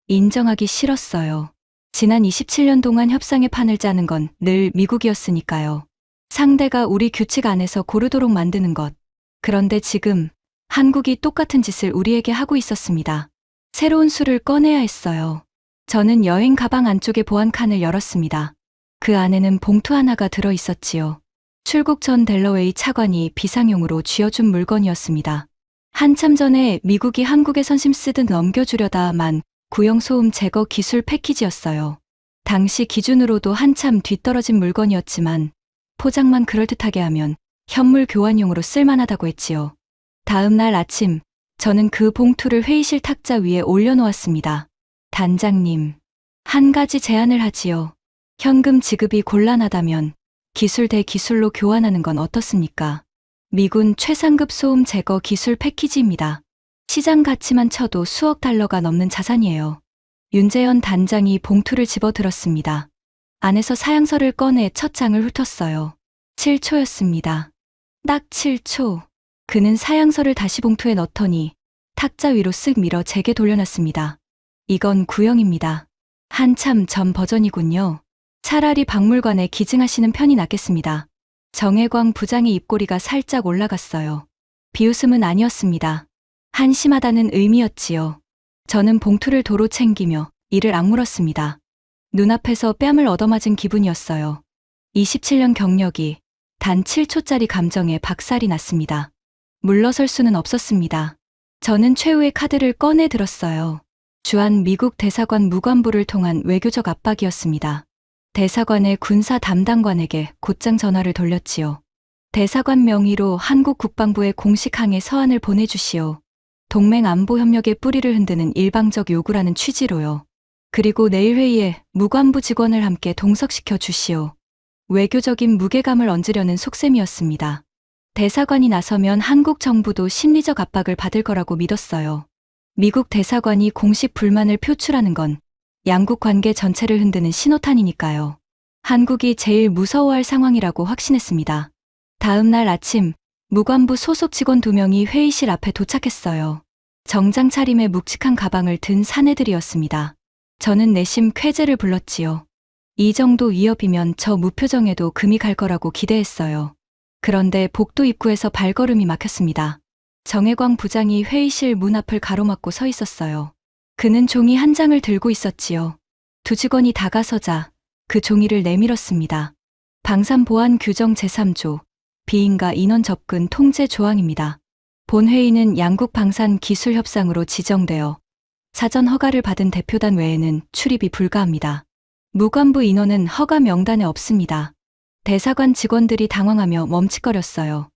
인정하기 싫었어요. 지난 27년 동안 협상의 판을 짜는 건 늘 미국이었으니까요. 상대가 우리 규칙 안에서 고르도록 만드는 것. 그런데 지금 한국이 똑같은 짓을 우리에게 하고 있었습니다. 새로운 수를 꺼내야 했어요. 저는 여행 가방 안쪽의 보안 칸을 열었습니다. 그 안에는 봉투 하나가 들어 있었지요. 출국 전 델러웨이 차관이 비상용으로 쥐어준 물건이었습니다. 한참 전에 미국이 한국에 선심 쓰듯 넘겨주려다만 구형 소음 제거 기술 패키지였어요. 당시 기준으로도 한참 뒤떨어진 물건이었지만 포장만 그럴듯하게 하면 현물 교환용으로 쓸만하다고 했지요. 다음 날 아침, 저는 그 봉투를 회의실 탁자 위에 올려놓았습니다. 단장님, 한 가지 제안을 하지요. 현금 지급이 곤란하다면 기술 대 기술로 교환하는 건 어떻습니까? 미군 최상급 소음 제거 기술 패키지입니다. 시장 가치만 쳐도 수억 달러가 넘는 자산이에요. 윤재현 단장이 봉투를 집어들었습니다. 안에서 사양서를 꺼내 첫 장을 훑었어요. 7초였습니다. 딱 7초. 그는 사양서를 다시 봉투에 넣더니 탁자 위로 쓱 밀어 제게 돌려놨습니다. 이건 구형입니다. 한참 전 버전이군요. 차라리 박물관에 기증하시는 편이 낫겠습니다. 정혜광 부장의 입꼬리가 살짝 올라갔어요. 비웃음은 아니었습니다. 한심하다는 의미였지요. 저는 봉투를 도로 챙기며 이를 악물었습니다. 눈앞에서 뺨을 얻어맞은 기분이었어요. 27년 경력이 단 7초짜리 감정에 박살이 났습니다. 물러설 수는 없었습니다. 저는 최후의 카드를 꺼내 들었어요. 주한 미국 대사관 무관부를 통한 외교적 압박이었습니다. 대사관의 군사 담당관에게 곧장 전화를 돌렸지요. 대사관 명의로 한국 국방부에 공식 항해 서한을 보내주시오. 동맹 안보 협력의 뿌리를 흔드는 일방적 요구라는 취지로요. 그리고 내일 회의에 무관부 직원을 함께 동석시켜 주시오. 외교적인 무게감을 얹으려는 속셈이었습니다. 대사관이 나서면 한국 정부도 심리적 압박을 받을 거라고 믿었어요. 미국 대사관이 공식 불만을 표출하는 건 양국 관계 전체를 흔드는 신호탄이니까요. 한국이 제일 무서워할 상황이라고 확신했습니다. 다음 날 아침, 무관부 소속 직원 2명이 회의실 앞에 도착했어요. 정장 차림의 묵직한 가방을 든 사내들이었습니다. 저는 내심 쾌재를 불렀지요. 이 정도 위협이면 저 무표정에도 금이 갈 거라고 기대했어요. 그런데 복도 입구에서 발걸음이 막혔습니다. 정혜광 부장이 회의실 문 앞을 가로막고 서 있었어요. 그는 종이 한 장을 들고 있었지요. 두 직원이 다가서자 그 종이를 내밀었습니다. 방산보안 규정 제3조, 비인가 인원 접근 통제 조항입니다. 본 회의는 양국 방산 기술 협상으로 지정되어 사전 허가를 받은 대표단 외에는 출입이 불가합니다. 무관부 인원은 허가 명단에 없습니다. 대사관 직원들이 당황하며 멈칫거렸어요.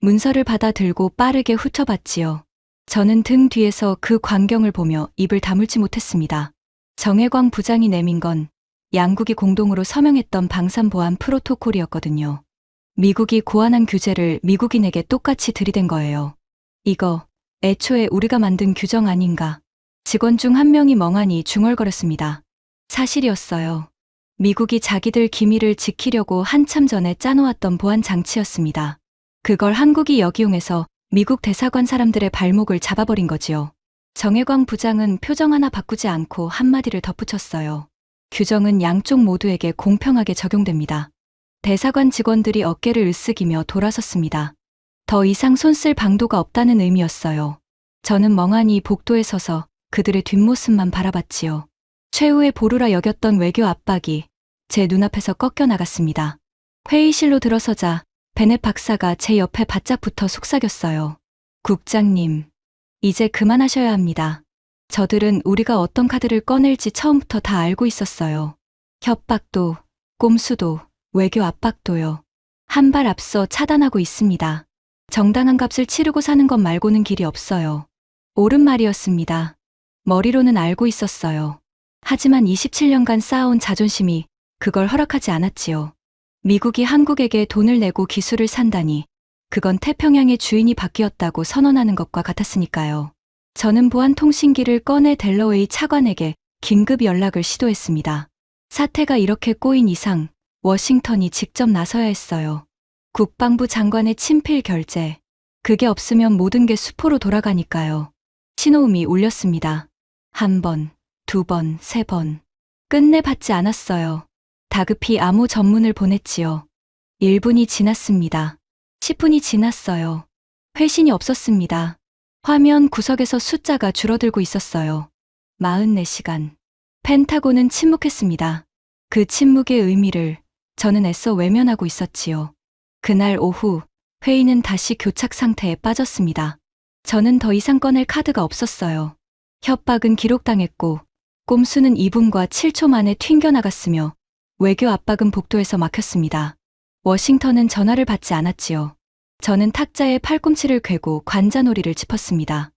문서를 받아 들고 빠르게 훑어봤지요. 저는 등 뒤에서 그 광경을 보며 입을 다물지 못했습니다. 정혜광 부장이 내민 건 양국이 공동으로 서명했던 방산보안 프로토콜이었거든요. 미국이 고안한 규제를 미국인에게 똑같이 들이댄 거예요. 이거 애초에 우리가 만든 규정 아닌가. 직원 중 한 명이 멍하니 중얼거렸습니다. 사실이었어요. 미국이 자기들 기밀을 지키려고 한참 전에 짜놓았던 보안 장치였습니다. 그걸 한국이 역이용해서 미국 대사관 사람들의 발목을 잡아버린 거지요. 정혜광 부장은 표정 하나 바꾸지 않고 한마디를 덧붙였어요. 규정은 양쪽 모두에게 공평하게 적용됩니다. 대사관 직원들이 어깨를 으쓱이며 돌아섰습니다. 더 이상 손쓸 방도가 없다는 의미였어요. 저는 멍하니 복도에 서서 그들의 뒷모습만 바라봤지요. 최후의 보루라 여겼던 외교 압박이 제 눈앞에서 꺾여 나갔습니다. 회의실로 들어서자 베넷 박사가 제 옆에 바짝 붙어 속삭였어요. 국장님, 이제 그만하셔야 합니다. 저들은 우리가 어떤 카드를 꺼낼지 처음부터 다 알고 있었어요. 협박도, 꼼수도, 외교 압박도요. 한 발 앞서 차단하고 있습니다. 정당한 값을 치르고 사는 것 말고는 길이 없어요. 옳은 말이었습니다. 머리로는 알고 있었어요. 하지만 27년간 쌓아온 자존심이 그걸 허락하지 않았지요. 미국이 한국에게 돈을 내고 기술을 산다니 그건 태평양의 주인이 바뀌었다고 선언하는 것과 같았으니까요. 저는 보안통신기를 꺼내 델러웨이 차관에게 긴급 연락을 시도했습니다. 사태가 이렇게 꼬인 이상 워싱턴이 직접 나서야 했어요. 국방부 장관의 친필 결재. 그게 없으면 모든 게 수포로 돌아가니까요. 신호음이 울렸습니다. 한 번, 두 번, 세 번. 끝내 받지 않았어요. 다급히 암호 전문을 보냈지요. 1분이 지났습니다. 10분이 지났어요. 회신이 없었습니다. 화면 구석에서 숫자가 줄어들고 있었어요. 44시간. 펜타곤은 침묵했습니다. 그 침묵의 의미를 저는 애써 외면하고 있었지요. 그날 오후 회의는 다시 교착 상태에 빠졌습니다. 저는 더 이상 꺼낼 카드가 없었어요. 협박은 기록당했고 꼼수는 2분과 7초 만에 튕겨나갔으며 외교 압박은 복도에서 막혔습니다. 워싱턴은 전화를 받지 않았지요. 저는 탁자에 팔꿈치를 꿰고 관자놀이를 짚었습니다.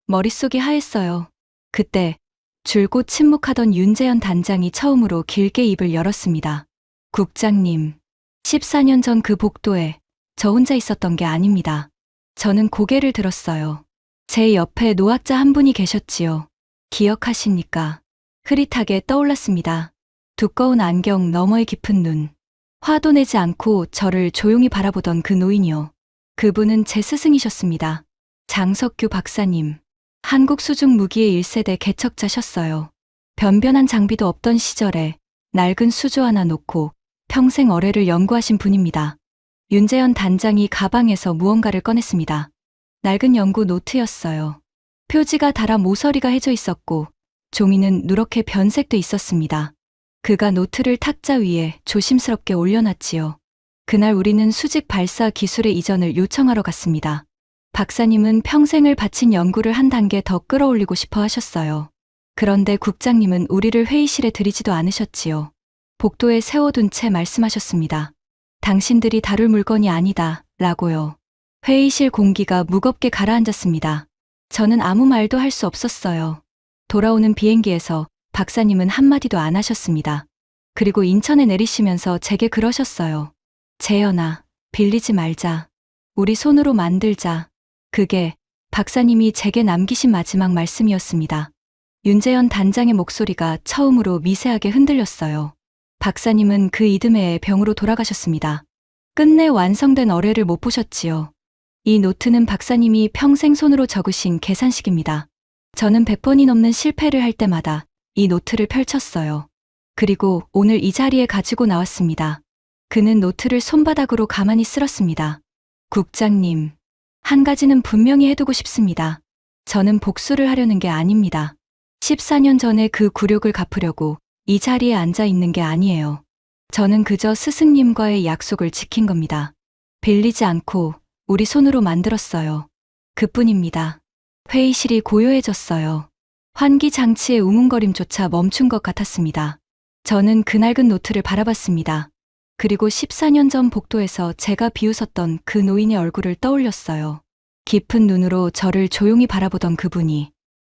머릿속이 하했어요. 그때 줄곧 침묵하던 윤재현 단장이 처음으로 길게 입을 열었습니다. 국장님, 14년 전 그 복도에 저 혼자 있었던 게 아닙니다. 저는 고개를 들었어요. 제 옆에 노학자 한 분이 계셨지요. 기억하십니까? 흐릿하게 떠올랐습니다. 두꺼운 안경 너머의 깊은 눈. 화도 내지 않고 저를 조용히 바라보던 그 노인이요. 그분은 제 스승이셨습니다. 장석규 박사님. 한국 수중 무기의 1세대 개척자셨어요. 변변한 장비도 없던 시절에 낡은 수조 하나 놓고 평생 어뢰를 연구하신 분입니다. 윤재현 단장이 가방에서 무언가를 꺼냈습니다. 낡은 연구 노트였어요. 표지가 달아 모서리가 해져 있었고 종이는 누렇게 변색돼 있었습니다. 그가 노트를 탁자 위에 조심스럽게 올려놨지요. 그날 우리는 수직 발사 기술의 이전을 요청하러 갔습니다. 박사님은 평생을 바친 연구를 한 단계 더 끌어올리고 싶어 하셨어요. 그런데 국장님은 우리를 회의실에 들이지도 않으셨지요. 복도에 세워둔 채 말씀하셨습니다. 당신들이 다룰 물건이 아니다, 라고요. 회의실 공기가 무겁게 가라앉았습니다. 저는 아무 말도 할 수 없었어요. 돌아오는 비행기에서 박사님은 한마디도 안 하셨습니다. 그리고 인천에 내리시면서 제게 그러셨어요. 재현아, 빌리지 말자. 우리 손으로 만들자. 그게 박사님이 제게 남기신 마지막 말씀이었습니다. 윤재현 단장의 목소리가 처음으로 미세하게 흔들렸어요. 박사님은 그 이듬해에 병으로 돌아가셨습니다. 끝내 완성된 어뢰를 못 보셨지요. 이 노트는 박사님이 평생 손으로 적으신 계산식입니다. 저는 100번이 넘는 실패를 할 때마다 이 노트를 펼쳤어요. 그리고 오늘 이 자리에 가지고 나왔습니다. 그는 노트를 손바닥으로 가만히 쓸었습니다. 국장님, 한 가지는 분명히 해두고 싶습니다. 저는 복수를 하려는 게 아닙니다. 14년 전에 그 굴욕을 갚으려고 이 자리에 앉아 있는 게 아니에요. 저는 그저 스승님과의 약속을 지킨 겁니다. 빌리지 않고 우리 손으로 만들었어요. 그뿐입니다. 회의실이 고요해졌어요. 환기 장치의 우문거림조차 멈춘 것 같았습니다. 저는 그 낡은 노트를 바라봤습니다. 그리고 14년 전 복도에서 제가 비웃었던 그 노인의 얼굴을 떠올렸어요. 깊은 눈으로 저를 조용히 바라보던 그분이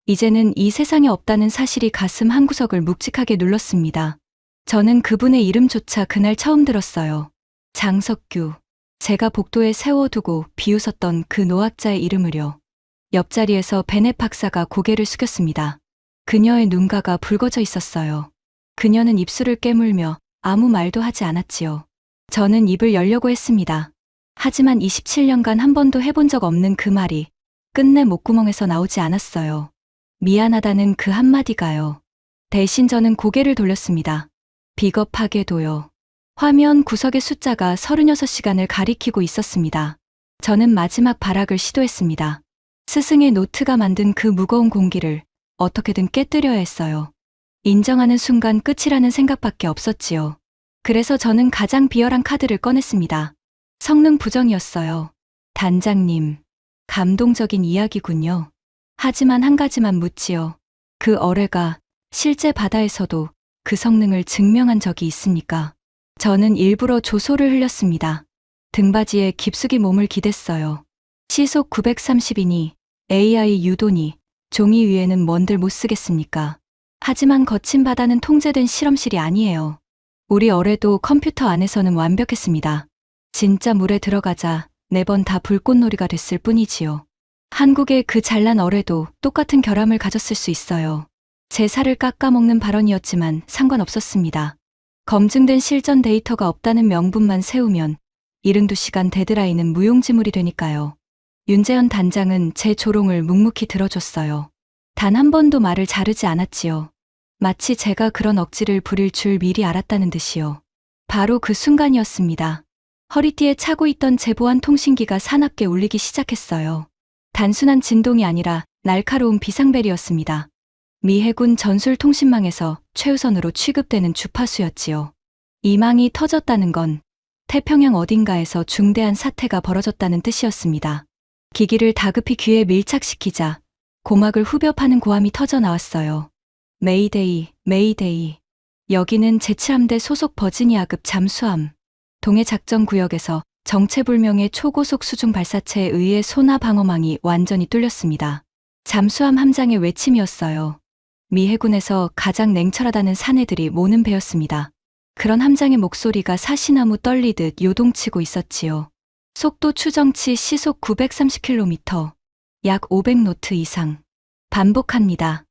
이제는 이 세상에 없다는 사실이 가슴 한구석을 묵직하게 눌렀습니다. 저는 그분의 이름조차 그날 처음 들었어요. 장석규. 제가 복도에 세워두고 비웃었던 그 노학자의 이름을요. 옆자리에서 베넷 박사가 고개를 숙였습니다. 그녀의 눈가가 붉어져 있었어요. 그녀는 입술을 깨물며 아무 말도 하지 않았지요. 저는 입을 열려고 했습니다. 하지만 27년간 한 번도 해본 적 없는 그 말이 끝내 목구멍에서 나오지 않았어요. 미안하다는 그 한마디가요. 대신 저는 고개를 돌렸습니다. 비겁하게도요. 화면 구석의 숫자가 36시간을 가리키고 있었습니다. 저는 마지막 발악을 시도했습니다. 스승의 노트가 만든 그 무거운 공기를 어떻게든 깨뜨려야 했어요. 인정하는 순간 끝이라는 생각밖에 없었지요. 그래서 저는 가장 비열한 카드를 꺼냈습니다. 성능 부정이었어요. 단장님, 감동적인 이야기군요. 하지만 한 가지만 묻지요. 그 어뢰가 실제 바다에서도 그 성능을 증명한 적이 있습니까? 저는 일부러 조소를 흘렸습니다. 등받이에 깊숙이 몸을 기댔어요. 시속 930이니 AI 유도니 종이 위에는 뭔들 못 쓰겠습니까? 하지만 거친 바다는 통제된 실험실이 아니에요. 우리 어뢰도 컴퓨터 안에서는 완벽했습니다. 진짜 물에 들어가자 4번 다 불꽃놀이가 됐을 뿐이지요. 한국의 그 잘난 어뢰도 똑같은 결함을 가졌을 수 있어요. 제 살을 깎아먹는 발언이었지만 상관없었습니다. 검증된 실전 데이터가 없다는 명분만 세우면 72시간 데드라인은 무용지물이 되니까요. 윤재현 단장은 제 조롱을 묵묵히 들어줬어요. 단 한 번도 말을 자르지 않았지요. 마치 제가 그런 억지를 부릴 줄 미리 알았다는 듯이요. 바로 그 순간이었습니다. 허리띠에 차고 있던 제 보안 통신기가 사납게 울리기 시작했어요. 단순한 진동이 아니라 날카로운 비상벨이었습니다. 미 해군 전술통신망에서 최우선으로 취급되는 주파수였지요. 이 망이 터졌다는 건 태평양 어딘가에서 중대한 사태가 벌어졌다는 뜻이었습니다. 기기를 다급히 귀에 밀착시키자 고막을 후벼 파는 고함이 터져 나왔어요. 메이데이, 메이데이. 여기는 제7함대 소속 버지니아급 잠수함. 동해 작전 구역에서 정체불명의 초고속 수중 발사체에 의해 소나 방어망이 완전히 뚫렸습니다. 잠수함 함장의 외침이었어요. 미 해군에서 가장 냉철하다는 사내들이 모는 배였습니다. 그런 함장의 목소리가 사시나무 떨리듯 요동치고 있었지요. 속도 추정치 시속 930km, 약 500노트 이상. 반복합니다.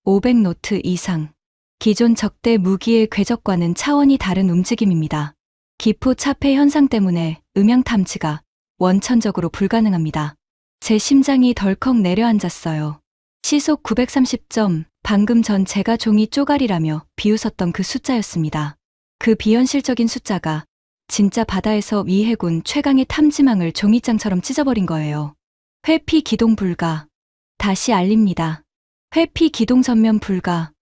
500노트 이상. 기존 적대 무기의 궤적과는 차원이 다른 움직임입니다. 기포 차폐 현상 때문에 음향 탐지가 원천적으로 불가능합니다. 제 심장이 덜컥 내려앉았어요. 시속 930점, 방금 전 제가 종이 쪼가리라며 비웃었던 그 숫자였습니다. 그 비현실적인 숫자가 진짜 바다에서 미 해군 최강의 탐지망을 종이장처럼 찢어버린 거예요. 회피 기동 불가. 다시 알립니다. 회피 기동 전면 불가.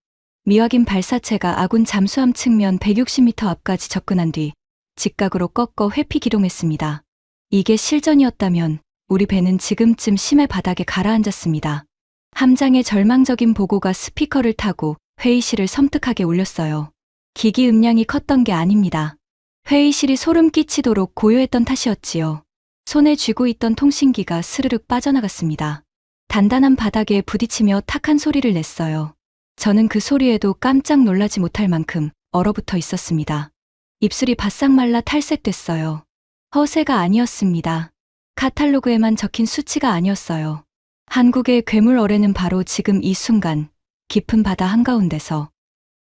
미확인 발사체가 아군 잠수함 측면 160m 앞까지 접근한 뒤 직각으로 꺾어 회피 기동했습니다. 이게 실전이었다면 우리 배는 지금쯤 심해 바닥에 가라앉았습니다. 함장의 절망적인 보고가 스피커를 타고 회의실을 섬뜩하게 울렸어요. 기기 음량이 컸던 게 아닙니다. 회의실이 소름 끼치도록 고요했던 탓이었지요. 손에 쥐고 있던 통신기가 스르륵 빠져나갔습니다. 단단한 바닥에 부딪히며 탁한 소리를 냈어요. 저는 그 소리에도 깜짝 놀라지 못할 만큼 얼어붙어 있었습니다. 입술이 바싹 말라 탈색됐어요. 허세가 아니었습니다. 카탈로그에만 적힌 수치가 아니었어요. 한국의 괴물 어뢰는 바로 지금 이 순간 깊은 바다 한가운데서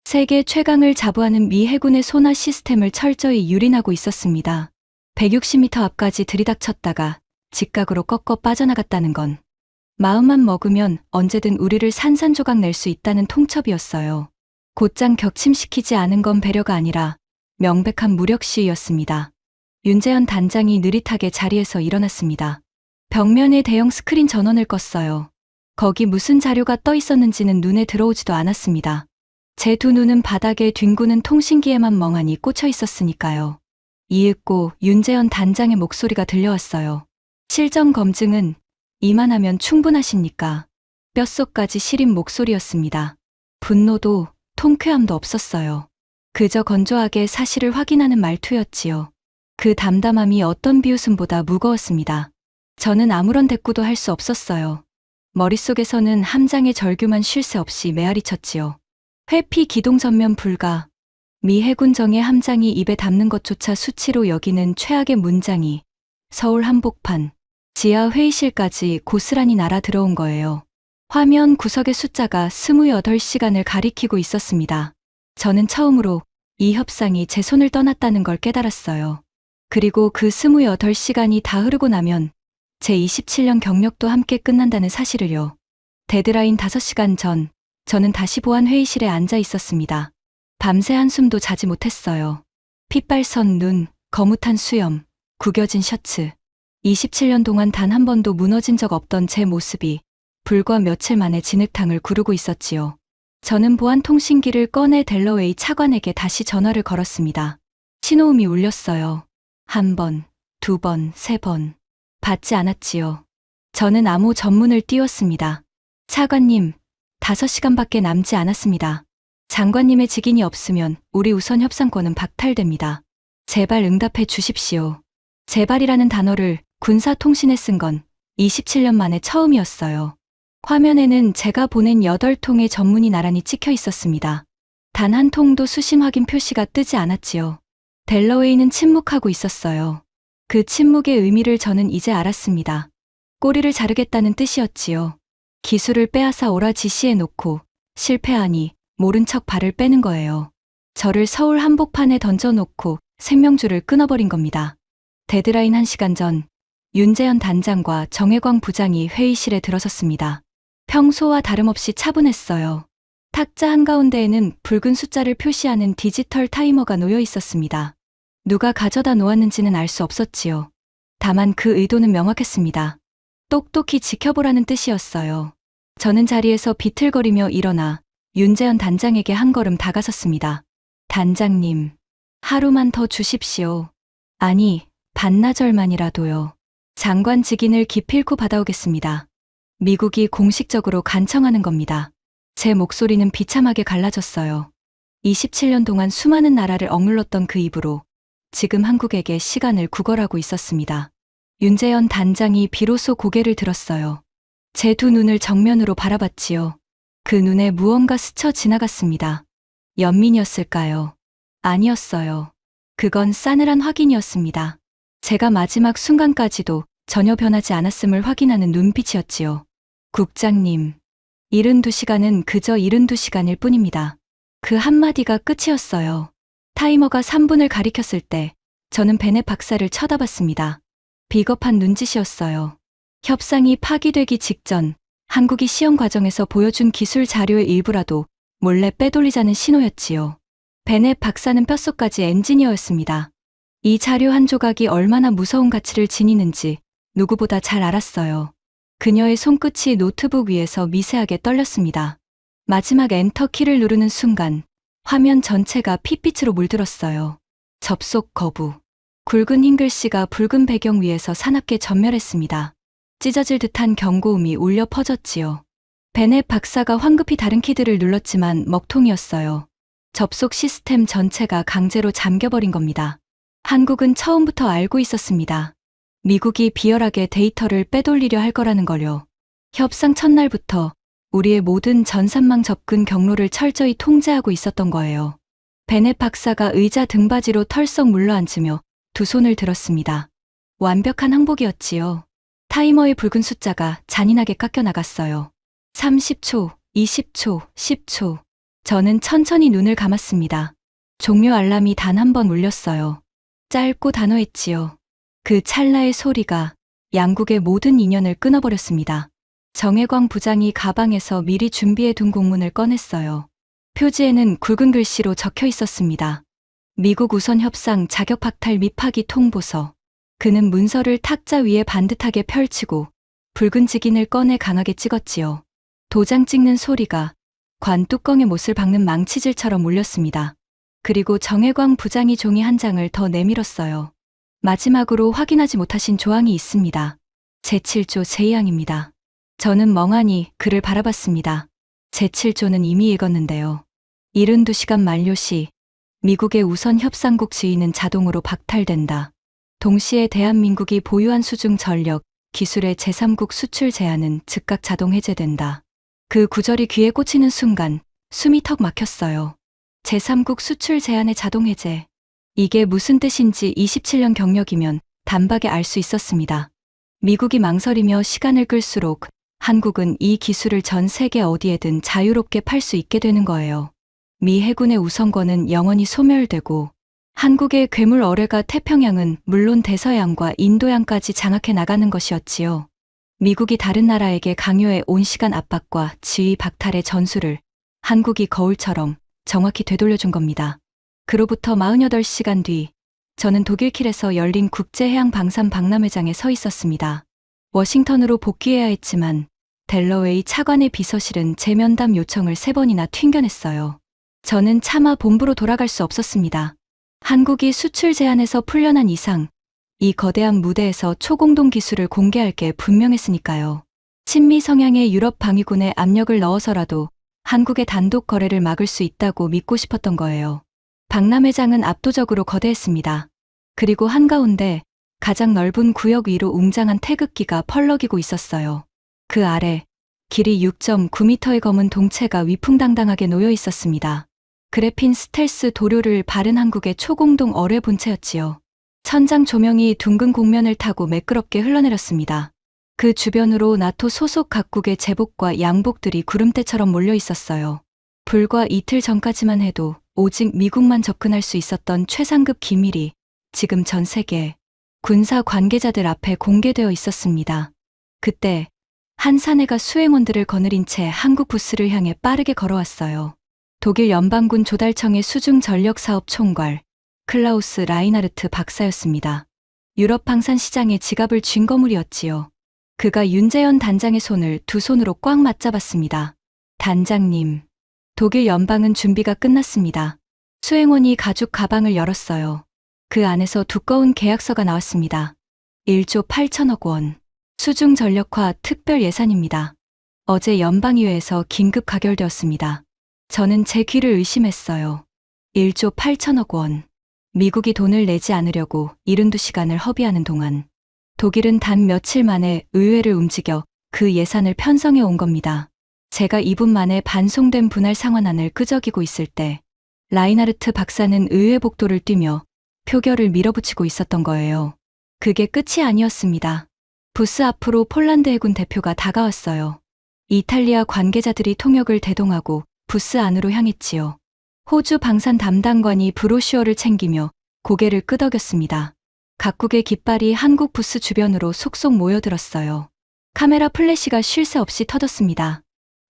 세계 최강을 자부하는 미 해군의 소나 시스템을 철저히 유린하고 있었습니다. 160m 앞까지 들이닥쳤다가 직각으로 꺾어 빠져나갔다는 건 마음만 먹으면 언제든 우리를 산산조각 낼 수 있다는 통첩이었어요. 곧장 격침시키지 않은 건 배려가 아니라 명백한 무력 시위였습니다. 윤재현 단장이 느릿하게 자리에서 일어났습니다. 벽면에 대형 스크린 전원을 껐어요. 거기 무슨 자료가 떠 있었는지는 눈에 들어오지도 않았습니다. 제 두 눈은 바닥에 뒹구는 통신기에만 멍하니 꽂혀 있었으니까요. 이윽고 윤재현 단장의 목소리가 들려왔어요. 실정 검증은 이만하면 충분하십니까? 뼛속까지 시린 목소리였습니다. 분노도 통쾌함도 없었어요. 그저 건조하게 사실을 확인하는 말투였지요. 그 담담함이 어떤 비웃음보다 무거웠습니다. 저는 아무런 대꾸도 할 수 없었어요. 머릿속에서는 함장의 절규만 쉴 새 없이 메아리 쳤지요. 회피 기동 전면 불가. 미 해군정의 함장이 입에 담는 것조차 수치로 여기는 최악의 문장이 서울 한복판 지하 회의실까지 고스란히 날아 들어온 거예요. 화면 구석의 숫자가 28시간을 가리키고 있었습니다. 저는 처음으로 이 협상이 제 손을 떠났다는 걸 깨달았어요. 그리고 그 28시간이 다 흐르고 나면 제 27년 경력도 함께 끝난다는 사실을요. 데드라인 5시간 전, 저는 다시 보안 회의실에 앉아 있었습니다. 밤새 한숨도 자지 못했어요. 핏발선 눈, 거뭇한 수염, 구겨진 셔츠. 27년 동안 단 한 번도 무너진 적 없던 제 모습이 불과 며칠 만에 진흙탕을 구르고 있었지요. 저는 보안 통신기를 꺼내 델러웨이 차관에게 다시 전화를 걸었습니다. 신호음이 울렸어요. 1번, 2번, 3번. 받지 않았지요. 저는 암호 전문을 띄웠습니다. 차관님, 5시간밖에 남지 않았습니다. 장관님의 직인이 없으면 우리 우선 협상권은 박탈됩니다. 제발 응답해 주십시오. 제발이라는 단어를 군사통신에 쓴 건 27년 만에 처음이었어요. 화면에는 제가 보낸 8통의 전문이 나란히 찍혀 있었습니다. 단 한 통도 수신 확인 표시가 뜨지 않았지요. 델러웨이는 침묵하고 있었어요. 그 침묵의 의미를 저는 이제 알았습니다. 꼬리를 자르겠다는 뜻이었지요. 기술을 빼앗아 오라 지시해 놓고 실패하니 모른 척 발을 빼는 거예요. 저를 서울 한복판에 던져놓고 생명줄을 끊어버린 겁니다. 데드라인 1시간 전 윤재현 단장과 정혜광 부장이 회의실에 들어섰습니다. 평소와 다름없이 차분했어요. 탁자 한가운데에는 붉은 숫자를 표시하는 디지털 타이머가 놓여 있었습니다. 누가 가져다 놓았는지는 알 수 없었지요. 다만 그 의도는 명확했습니다. 똑똑히 지켜보라는 뜻이었어요. 저는 자리에서 비틀거리며 일어나 윤재현 단장에게 한 걸음 다가섰습니다. 단장님, 하루만 더 주십시오. 아니, 반나절만이라도요. 장관 직인을 기필코 받아오겠습니다. 미국이 공식적으로 간청하는 겁니다. 제 목소리는 비참하게 갈라졌어요. 27년 동안 수많은 나라를 억눌렀던 그 입으로 지금 한국에게 시간을 구걸하고 있었습니다. 윤재현 단장이 비로소 고개를 들었어요. 제 두 눈을 정면으로 바라봤지요. 그 눈에 무언가 스쳐 지나갔습니다. 연민이었을까요? 아니었어요. 그건 싸늘한 확인이었습니다. 제가 마지막 순간까지도 전혀 변하지 않았음을 확인하는 눈빛이었지요. 국장님, 72시간은 그저 72시간일 뿐입니다. 그 한마디가 끝이었어요. 타이머가 3분을 가리켰을 때 저는 베넷 박사를 쳐다봤습니다. 비겁한 눈짓이었어요. 협상이 파기되기 직전 한국이 시험 과정에서 보여준 기술 자료의 일부라도 몰래 빼돌리자는 신호였지요. 베넷 박사는 뼛속까지 엔지니어였습니다. 이 자료 한 조각이 얼마나 무서운 가치를 지니는지 누구보다 잘 알았어요. 그녀의 손끝이 노트북 위에서 미세하게 떨렸습니다. 마지막 엔터 키를 누르는 순간 화면 전체가 핏빛으로 물들었어요. 접속 거부. 굵은 흰 글씨가 붉은 배경 위에서 사납게 전멸했습니다. 찢어질 듯한 경고음이 울려 퍼졌지요. 베넷 박사가 황급히 다른 키들을 눌렀지만 먹통이었어요. 접속 시스템 전체가 강제로 잠겨버린 겁니다. 한국은 처음부터 알고 있었습니다. 미국이 비열하게 데이터를 빼돌리려 할 거라는 걸요. 협상 첫날부터 우리의 모든 전산망 접근 경로를 철저히 통제하고 있었던 거예요. 베넷 박사가 의자 등받이로 털썩 물러앉으며 두 손을 들었습니다. 완벽한 항복이었지요. 타이머의 붉은 숫자가 잔인하게 깎여 나갔어요. 30초, 20초, 10초. 저는 천천히 눈을 감았습니다. 종료 알람이 단 한 번 울렸어요. 짧고 단호했지요. 그 찰나의 소리가 양국의 모든 인연을 끊어버렸습니다. 정혜광 부장이 가방에서 미리 준비해 둔 공문을 꺼냈어요. 표지에는 굵은 글씨로 적혀 있었습니다. 미국 우선 협상 자격 박탈 및 파기 통보서. 그는 문서를 탁자 위에 반듯하게 펼치고 붉은 직인을 꺼내 강하게 찍었지요. 도장 찍는 소리가 관 뚜껑에 못을 박는 망치질처럼 울렸습니다. 그리고 정혜광 부장이 종이 한 장을 더 내밀었어요. 마지막으로 확인하지 못하신 조항이 있습니다. 제7조 제2항입니다. 저는 멍하니 그를 바라봤습니다. 제7조는 이미 읽었는데요. 72시간 만료 시 미국의 우선 협상국 지위는 자동으로 박탈된다. 동시에 대한민국이 보유한 수중 전력, 기술의 제3국 수출 제한은 즉각 자동 해제된다. 그 구절이 귀에 꽂히는 순간 숨이 턱 막혔어요. 제3국 수출 제한의 자동 해제. 이게 무슨 뜻인지 27년 경력이면 단박에 알 수 있었습니다. 미국이 망설이며 시간을 끌수록 한국은 이 기술을 전 세계 어디에든 자유롭게 팔 수 있게 되는 거예요. 미 해군의 우선권은 영원히 소멸되고 한국의 괴물 어뢰가 태평양은 물론 대서양과 인도양까지 장악해 나가는 것이었지요. 미국이 다른 나라에게 강요해 온 시간 압박과 지위 박탈의 전술을 한국이 거울처럼 정확히 되돌려준 겁니다. 그로부터 48시간 뒤 저는 독일킬에서 열린 국제해양방산 박람회장에 서 있었습니다. 워싱턴으로 복귀해야 했지만 델러웨이 차관의 비서실은 제 면담 요청을 3번이나 튕겨냈어요. 저는 차마 본부로 돌아갈 수 없었습니다. 한국이 수출 제한에서 풀려난 이상 이 거대한 무대에서 초공동 기술을 공개할 게 분명했으니까요. 친미 성향의 유럽 방위군에 압력을 넣어서라도 한국의 단독 거래를 막을 수 있다고 믿고 싶었던 거예요. 박람회장은 압도적으로 거대했습니다. 그리고 한가운데 가장 넓은 구역 위로 웅장한 태극기가 펄럭이고 있었어요. 그 아래 길이 6.9m의 검은 동체가 위풍당당하게 놓여 있었습니다. 그래핀 스텔스 도료를 바른 한국의 초공동 어뢰 본체였지요. 천장 조명이 둥근 곡면을 타고 매끄럽게 흘러내렸습니다. 그 주변으로 나토 소속 각국의 제복과 양복들이 구름대처럼 몰려 있었어요. 불과 이틀 전까지만 해도 오직 미국만 접근할 수 있었던 최상급 기밀이 지금 전 세계 군사 관계자들 앞에 공개되어 있었습니다. 그때 한 사내가 수행원들을 거느린 채 한국 부스를 향해 빠르게 걸어왔어요. 독일 연방군 조달청의 수중 전력 사업 총괄 클라우스 라이나르트 박사였습니다. 유럽 방산 시장의 지갑을 쥔 거물이었지요. 그가 윤재현 단장의 손을 두 손으로 꽉 맞잡았습니다. 단장님, 독일 연방은 준비가 끝났습니다. 수행원이 가죽 가방을 열었어요. 그 안에서 두꺼운 계약서가 나왔습니다. 1조 8천억 원. 수중 전력화 특별 예산입니다. 어제 연방의회에서 긴급 가결되었습니다. 저는 제 귀를 의심했어요. 1조 8천억 원. 미국이 돈을 내지 않으려고 72시간을 허비하는 동안 독일은 단 며칠 만에 의회를 움직여 그 예산을 편성해 온 겁니다. 제가 2분 만에 반송된 분할 상환안을 끄적이고 있을 때 라이나르트 박사는 의회 복도를 뛰며 표결을 밀어붙이고 있었던 거예요. 그게 끝이 아니었습니다. 부스 앞으로 폴란드 해군 대표가 다가왔어요. 이탈리아 관계자들이 통역을 대동하고 부스 안으로 향했지요. 호주 방산 담당관이 브로슈어를 챙기며 고개를 끄덕였습니다. 각국의 깃발이 한국 부스 주변으로 속속 모여들었어요. 카메라 플래시가 쉴 새 없이 터졌습니다.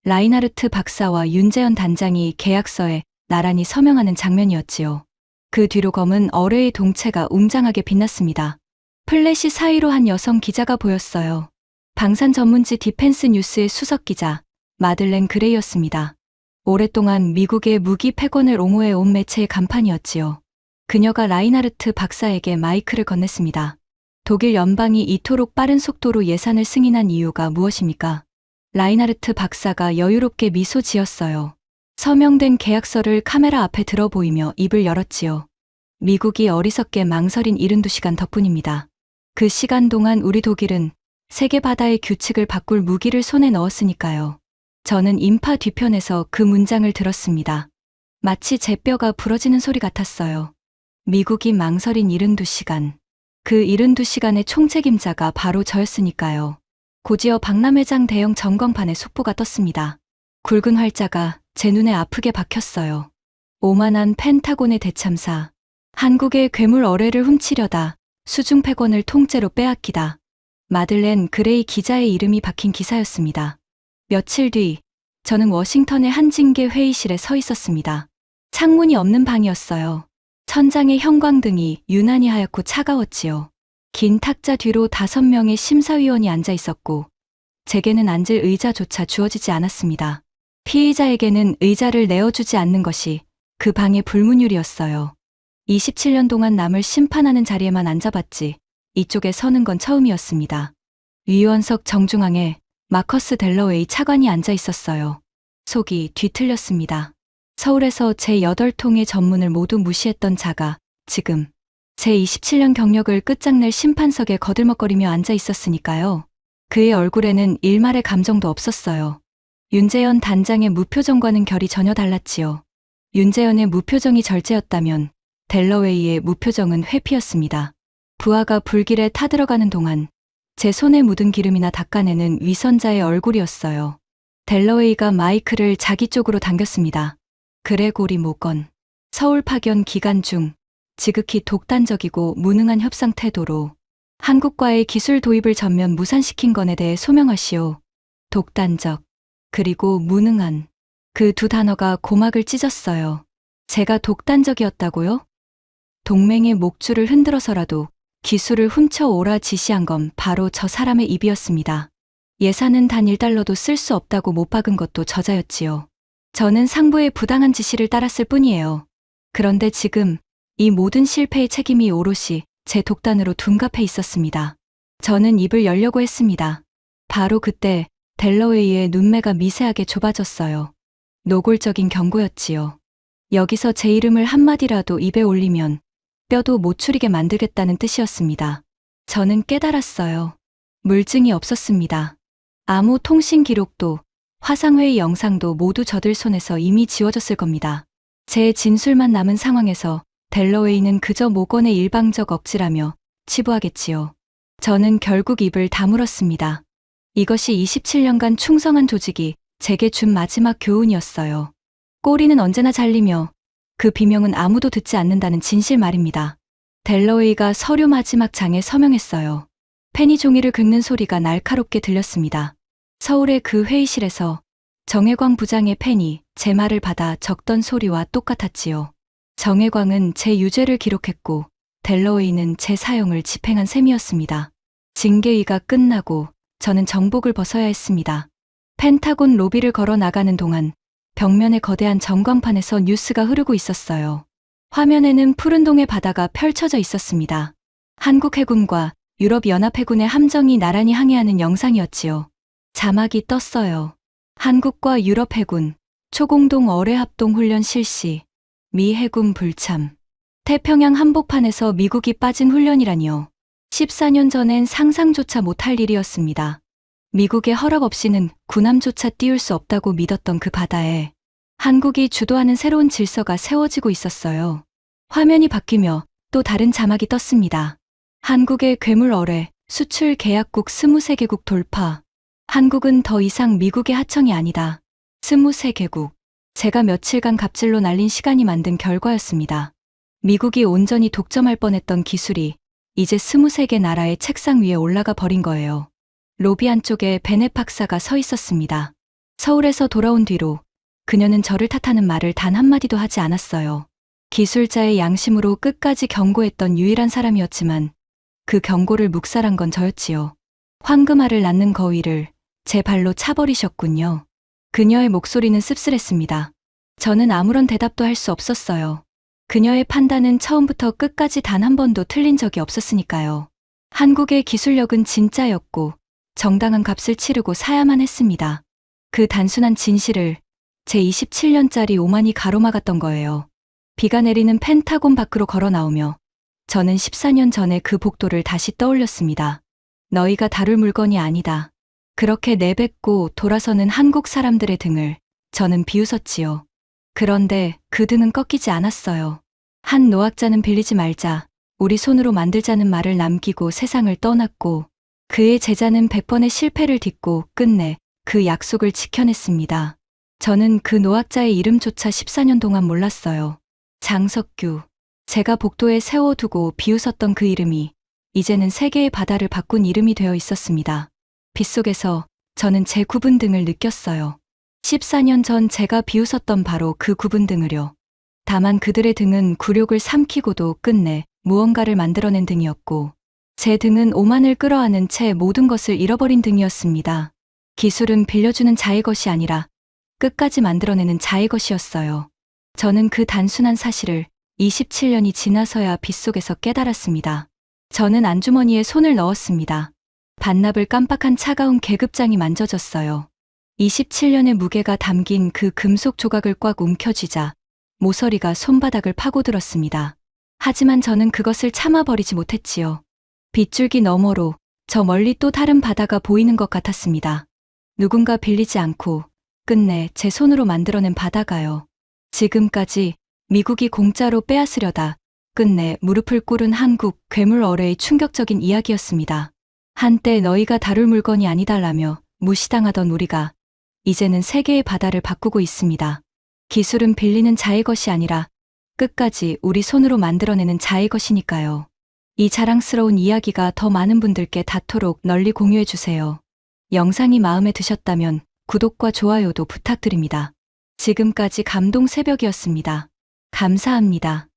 라이나르트 박사와 윤재현 단장이 계약서에 나란히 서명하는 장면이었지요. 그 뒤로 검은 어뢰의 동체가 웅장하게 빛났습니다. 플래시 사이로 한 여성 기자가 보였어요. 방산 전문지 디펜스 뉴스의 수석 기자 마들렌 그레이였습니다. 오랫동안 미국의 무기 패권을 옹호해 온 매체의 간판이었지요. 그녀가 라이나르트 박사에게 마이크를 건넸습니다. 독일 연방이 이토록 빠른 속도로 예산을 승인한 이유가 무엇입니까? 라이나르트 박사가 여유롭게 미소 지었어요. 서명된 계약서를 카메라 앞에 들어 보이며 입을 열었지요. 미국이 어리석게 망설인 72시간 덕분입니다. 그 시간 동안 우리 독일은 세계 바다의 규칙을 바꿀 무기를 손에 넣었으니까요. 저는 인파 뒤편에서 그 문장을 들었습니다. 마치 제 뼈가 부러지는 소리 같았어요. 미국이 망설인 72시간. 그 72시간의 총책임자가 바로 저였으니까요. 곧이어 박람회장 대형 전광판에 속보가 떴습니다. 굵은 활자가 제 눈에 아프게 박혔어요. 오만한 펜타곤의 대참사. 한국의 괴물 어뢰를 훔치려다 수중 패권을 통째로 빼앗기다. 마들렌 그레이 기자의 이름이 박힌 기사였습니다. 며칠 뒤 저는 워싱턴의 한 징계 회의실에 서 있었습니다. 창문이 없는 방이었어요. 천장에 형광등이 유난히 하얗고 차가웠지요. 긴 탁자 뒤로 5명의 심사위원이 앉아 있었고 제게는 앉을 의자조차 주어지지 않았습니다. 피의자에게는 의자를 내어주지 않는 것이 그 방의 불문율이었어요. 27년 동안 남을 심판하는 자리에만 앉아봤지 이쪽에 서는 건 처음이었습니다. 위원석 정중앙에 마커스 델러웨이 차관이 앉아 있었어요. 속이 뒤틀렸습니다. 서울에서 제 8통의 전문을 모두 무시했던 자가 지금 제 27년 경력을 끝장낼 심판석에 거들먹거리며 앉아 있었으니까요. 그의 얼굴에는 일말의 감정도 없었어요. 윤재현 단장의 무표정과는 결이 전혀 달랐지요. 윤재현의 무표정이 절제였다면 델러웨이의 무표정은 회피였습니다. 부하가 불길에 타들어가는 동안 제 손에 묻은 기름이나 닦아내는 위선자의 얼굴이었어요. 델러웨이가 마이크를 자기 쪽으로 당겼습니다. 그레고리 모건. 서울 파견 기간 중 지극히 독단적이고 무능한 협상 태도로 한국과의 기술 도입을 전면 무산시킨 건에 대해 소명하시오. 독단적, 그리고 무능한. 그 두 단어가 고막을 찢었어요. 제가 독단적이었다고요? 동맹의 목줄을 흔들어서라도 기술을 훔쳐오라 지시한 건 바로 저 사람의 입이었습니다. 예산은 단 1달러도 쓸 수 없다고 못 박은 것도 저자였지요. 저는 상부의 부당한 지시를 따랐을 뿐이에요. 그런데 지금 이 모든 실패의 책임이 오롯이 제 독단으로 둔갑해 있었습니다. 저는 입을 열려고 했습니다. 바로 그때 델러웨이의 눈매가 미세하게 좁아졌어요. 노골적인 경고였지요. 여기서 제 이름을 한마디라도 입에 올리면 뼈도 못 추리게 만들겠다는 뜻이었습니다. 저는 깨달았어요. 물증이 없었습니다. 아무 통신 기록도 화상회의 영상도 모두 저들 손에서 이미 지워졌을 겁니다. 제 진술만 남은 상황에서 델러웨이는 그저 모건의 일방적 억지라며 치부하겠지요. 저는 결국 입을 다물었습니다. 이것이 27년간 충성한 조직이 제게 준 마지막 교훈이었어요. 꼬리는 언제나 잘리며 그 비명은 아무도 듣지 않는다는 진실 말입니다. 델러웨이가 서류 마지막 장에 서명했어요. 페니 종이를 긁는 소리가 날카롭게 들렸습니다. 서울의 그 회의실에서 정혜광 부장의 펜이 제 말을 받아 적던 소리와 똑같았지요. 정혜광은 제 유죄를 기록했고 델러웨이는 제 사형을 집행한 셈이었습니다. 징계위가 끝나고 저는 정복을 벗어야 했습니다. 펜타곤 로비를 걸어 나가는 동안 벽면의 거대한 전광판에서 뉴스가 흐르고 있었어요. 화면에는 푸른 동해 바다가 펼쳐져 있었습니다. 한국 해군과 유럽 연합해군의 함정이 나란히 항해하는 영상이었지요. 자막이 떴어요. 한국과 유럽 해군 초공동 어뢰 합동 훈련 실시. 미 해군 불참. 태평양 한복판에서 미국이 빠진 훈련이라니요. 14년 전엔 상상조차 못할 일이었습니다. 미국의 허락 없이는 군함조차 띄울 수 없다고 믿었던 그 바다에 한국이 주도하는 새로운 질서가 세워지고 있었어요. 화면이 바뀌며 또 다른 자막이 떴습니다. 한국의 괴물 어뢰, 수출 계약국 23개국 돌파. 한국은 더 이상 미국의 하청이 아니다. 23개국. 제가 며칠간 갑질로 날린 시간이 만든 결과였습니다. 미국이 온전히 독점할 뻔했던 기술이 이제 23개 나라의 책상 위에 올라가 버린 거예요. 로비 안쪽에 베넷 박사가 서 있었습니다. 서울에서 돌아온 뒤로 그녀는 저를 탓하는 말을 단 한마디도 하지 않았어요. 기술자의 양심으로 끝까지 경고했던 유일한 사람이었지만 그 경고를 묵살한 건 저였지요. 황금알을 낳는 거위를 제 발로 차버리셨군요. 그녀의 목소리는 씁쓸했습니다. 저는 아무런 대답도 할 수 없었어요. 그녀의 판단은 처음부터 끝까지 단 한 번도 틀린 적이 없었으니까요. 한국의 기술력은 진짜였고 정당한 값을 치르고 사야만 했습니다. 그 단순한 진실을 제 27년짜리 오만이 가로막았던 거예요. 비가 내리는 펜타곤 밖으로 걸어 나오며 저는 14년 전에 그 복도를 다시 떠올렸습니다. 너희가 다룰 물건이 아니다. 그렇게 내뱉고 돌아서는 한국 사람들의 등을 저는 비웃었지요. 그런데 그 등은 꺾이지 않았어요. 한 노학자는 빌리지 말자, 우리 손으로 만들자는 말을 남기고 세상을 떠났고 그의 제자는 100번의 실패를 딛고 끝내 그 약속을 지켜냈습니다. 저는 그 노학자의 이름조차 14년 동안 몰랐어요. 장석규. 제가 복도에 세워두고 비웃었던 그 이름이 이제는 세계의 바다를 바꾼 이름이 되어 있었습니다. 빗속에서 저는 제 굽은 등을 느꼈어요. 14년 전 제가 비웃었던 바로 그 구분 등을요. 다만 그들의 등은 굴욕을 삼키고도 끝내 무언가를 만들어낸 등이었고, 제 등은 오만을 끌어안은 채 모든 것을 잃어버린 등이었습니다. 기술은 빌려주는 자의 것이 아니라 끝까지 만들어내는 자의 것이었어요. 저는 그 단순한 사실을 27년이 지나서야 빗속에서 깨달았습니다. 저는 안주머니에 손을 넣었습니다. 반납을 깜빡한 차가운 계급장이 만져졌어요. 27년의 무게가 담긴 그 금속 조각을 꽉 움켜쥐자 모서리가 손바닥을 파고들었습니다. 하지만 저는 그것을 참아버리지 못했지요. 빗줄기 너머로 저 멀리 또 다른 바다가 보이는 것 같았습니다. 누군가 빌리지 않고 끝내 제 손으로 만들어낸 바다가요. 지금까지 미국이 공짜로 빼앗으려다 끝내 무릎을 꿇은 한국 괴물 어뢰의 충격적인 이야기였습니다. 한때 너희가 다룰 물건이 아니달라며 무시당하던 우리가 이제는 세계의 바다를 바꾸고 있습니다. 기술은 빌리는 자의 것이 아니라 끝까지 우리 손으로 만들어내는 자의 것이니까요. 이 자랑스러운 이야기가 더 많은 분들께 닿도록 널리 공유해주세요. 영상이 마음에 드셨다면 구독과 좋아요도 부탁드립니다. 지금까지 감동 새벽이었습니다. 감사합니다.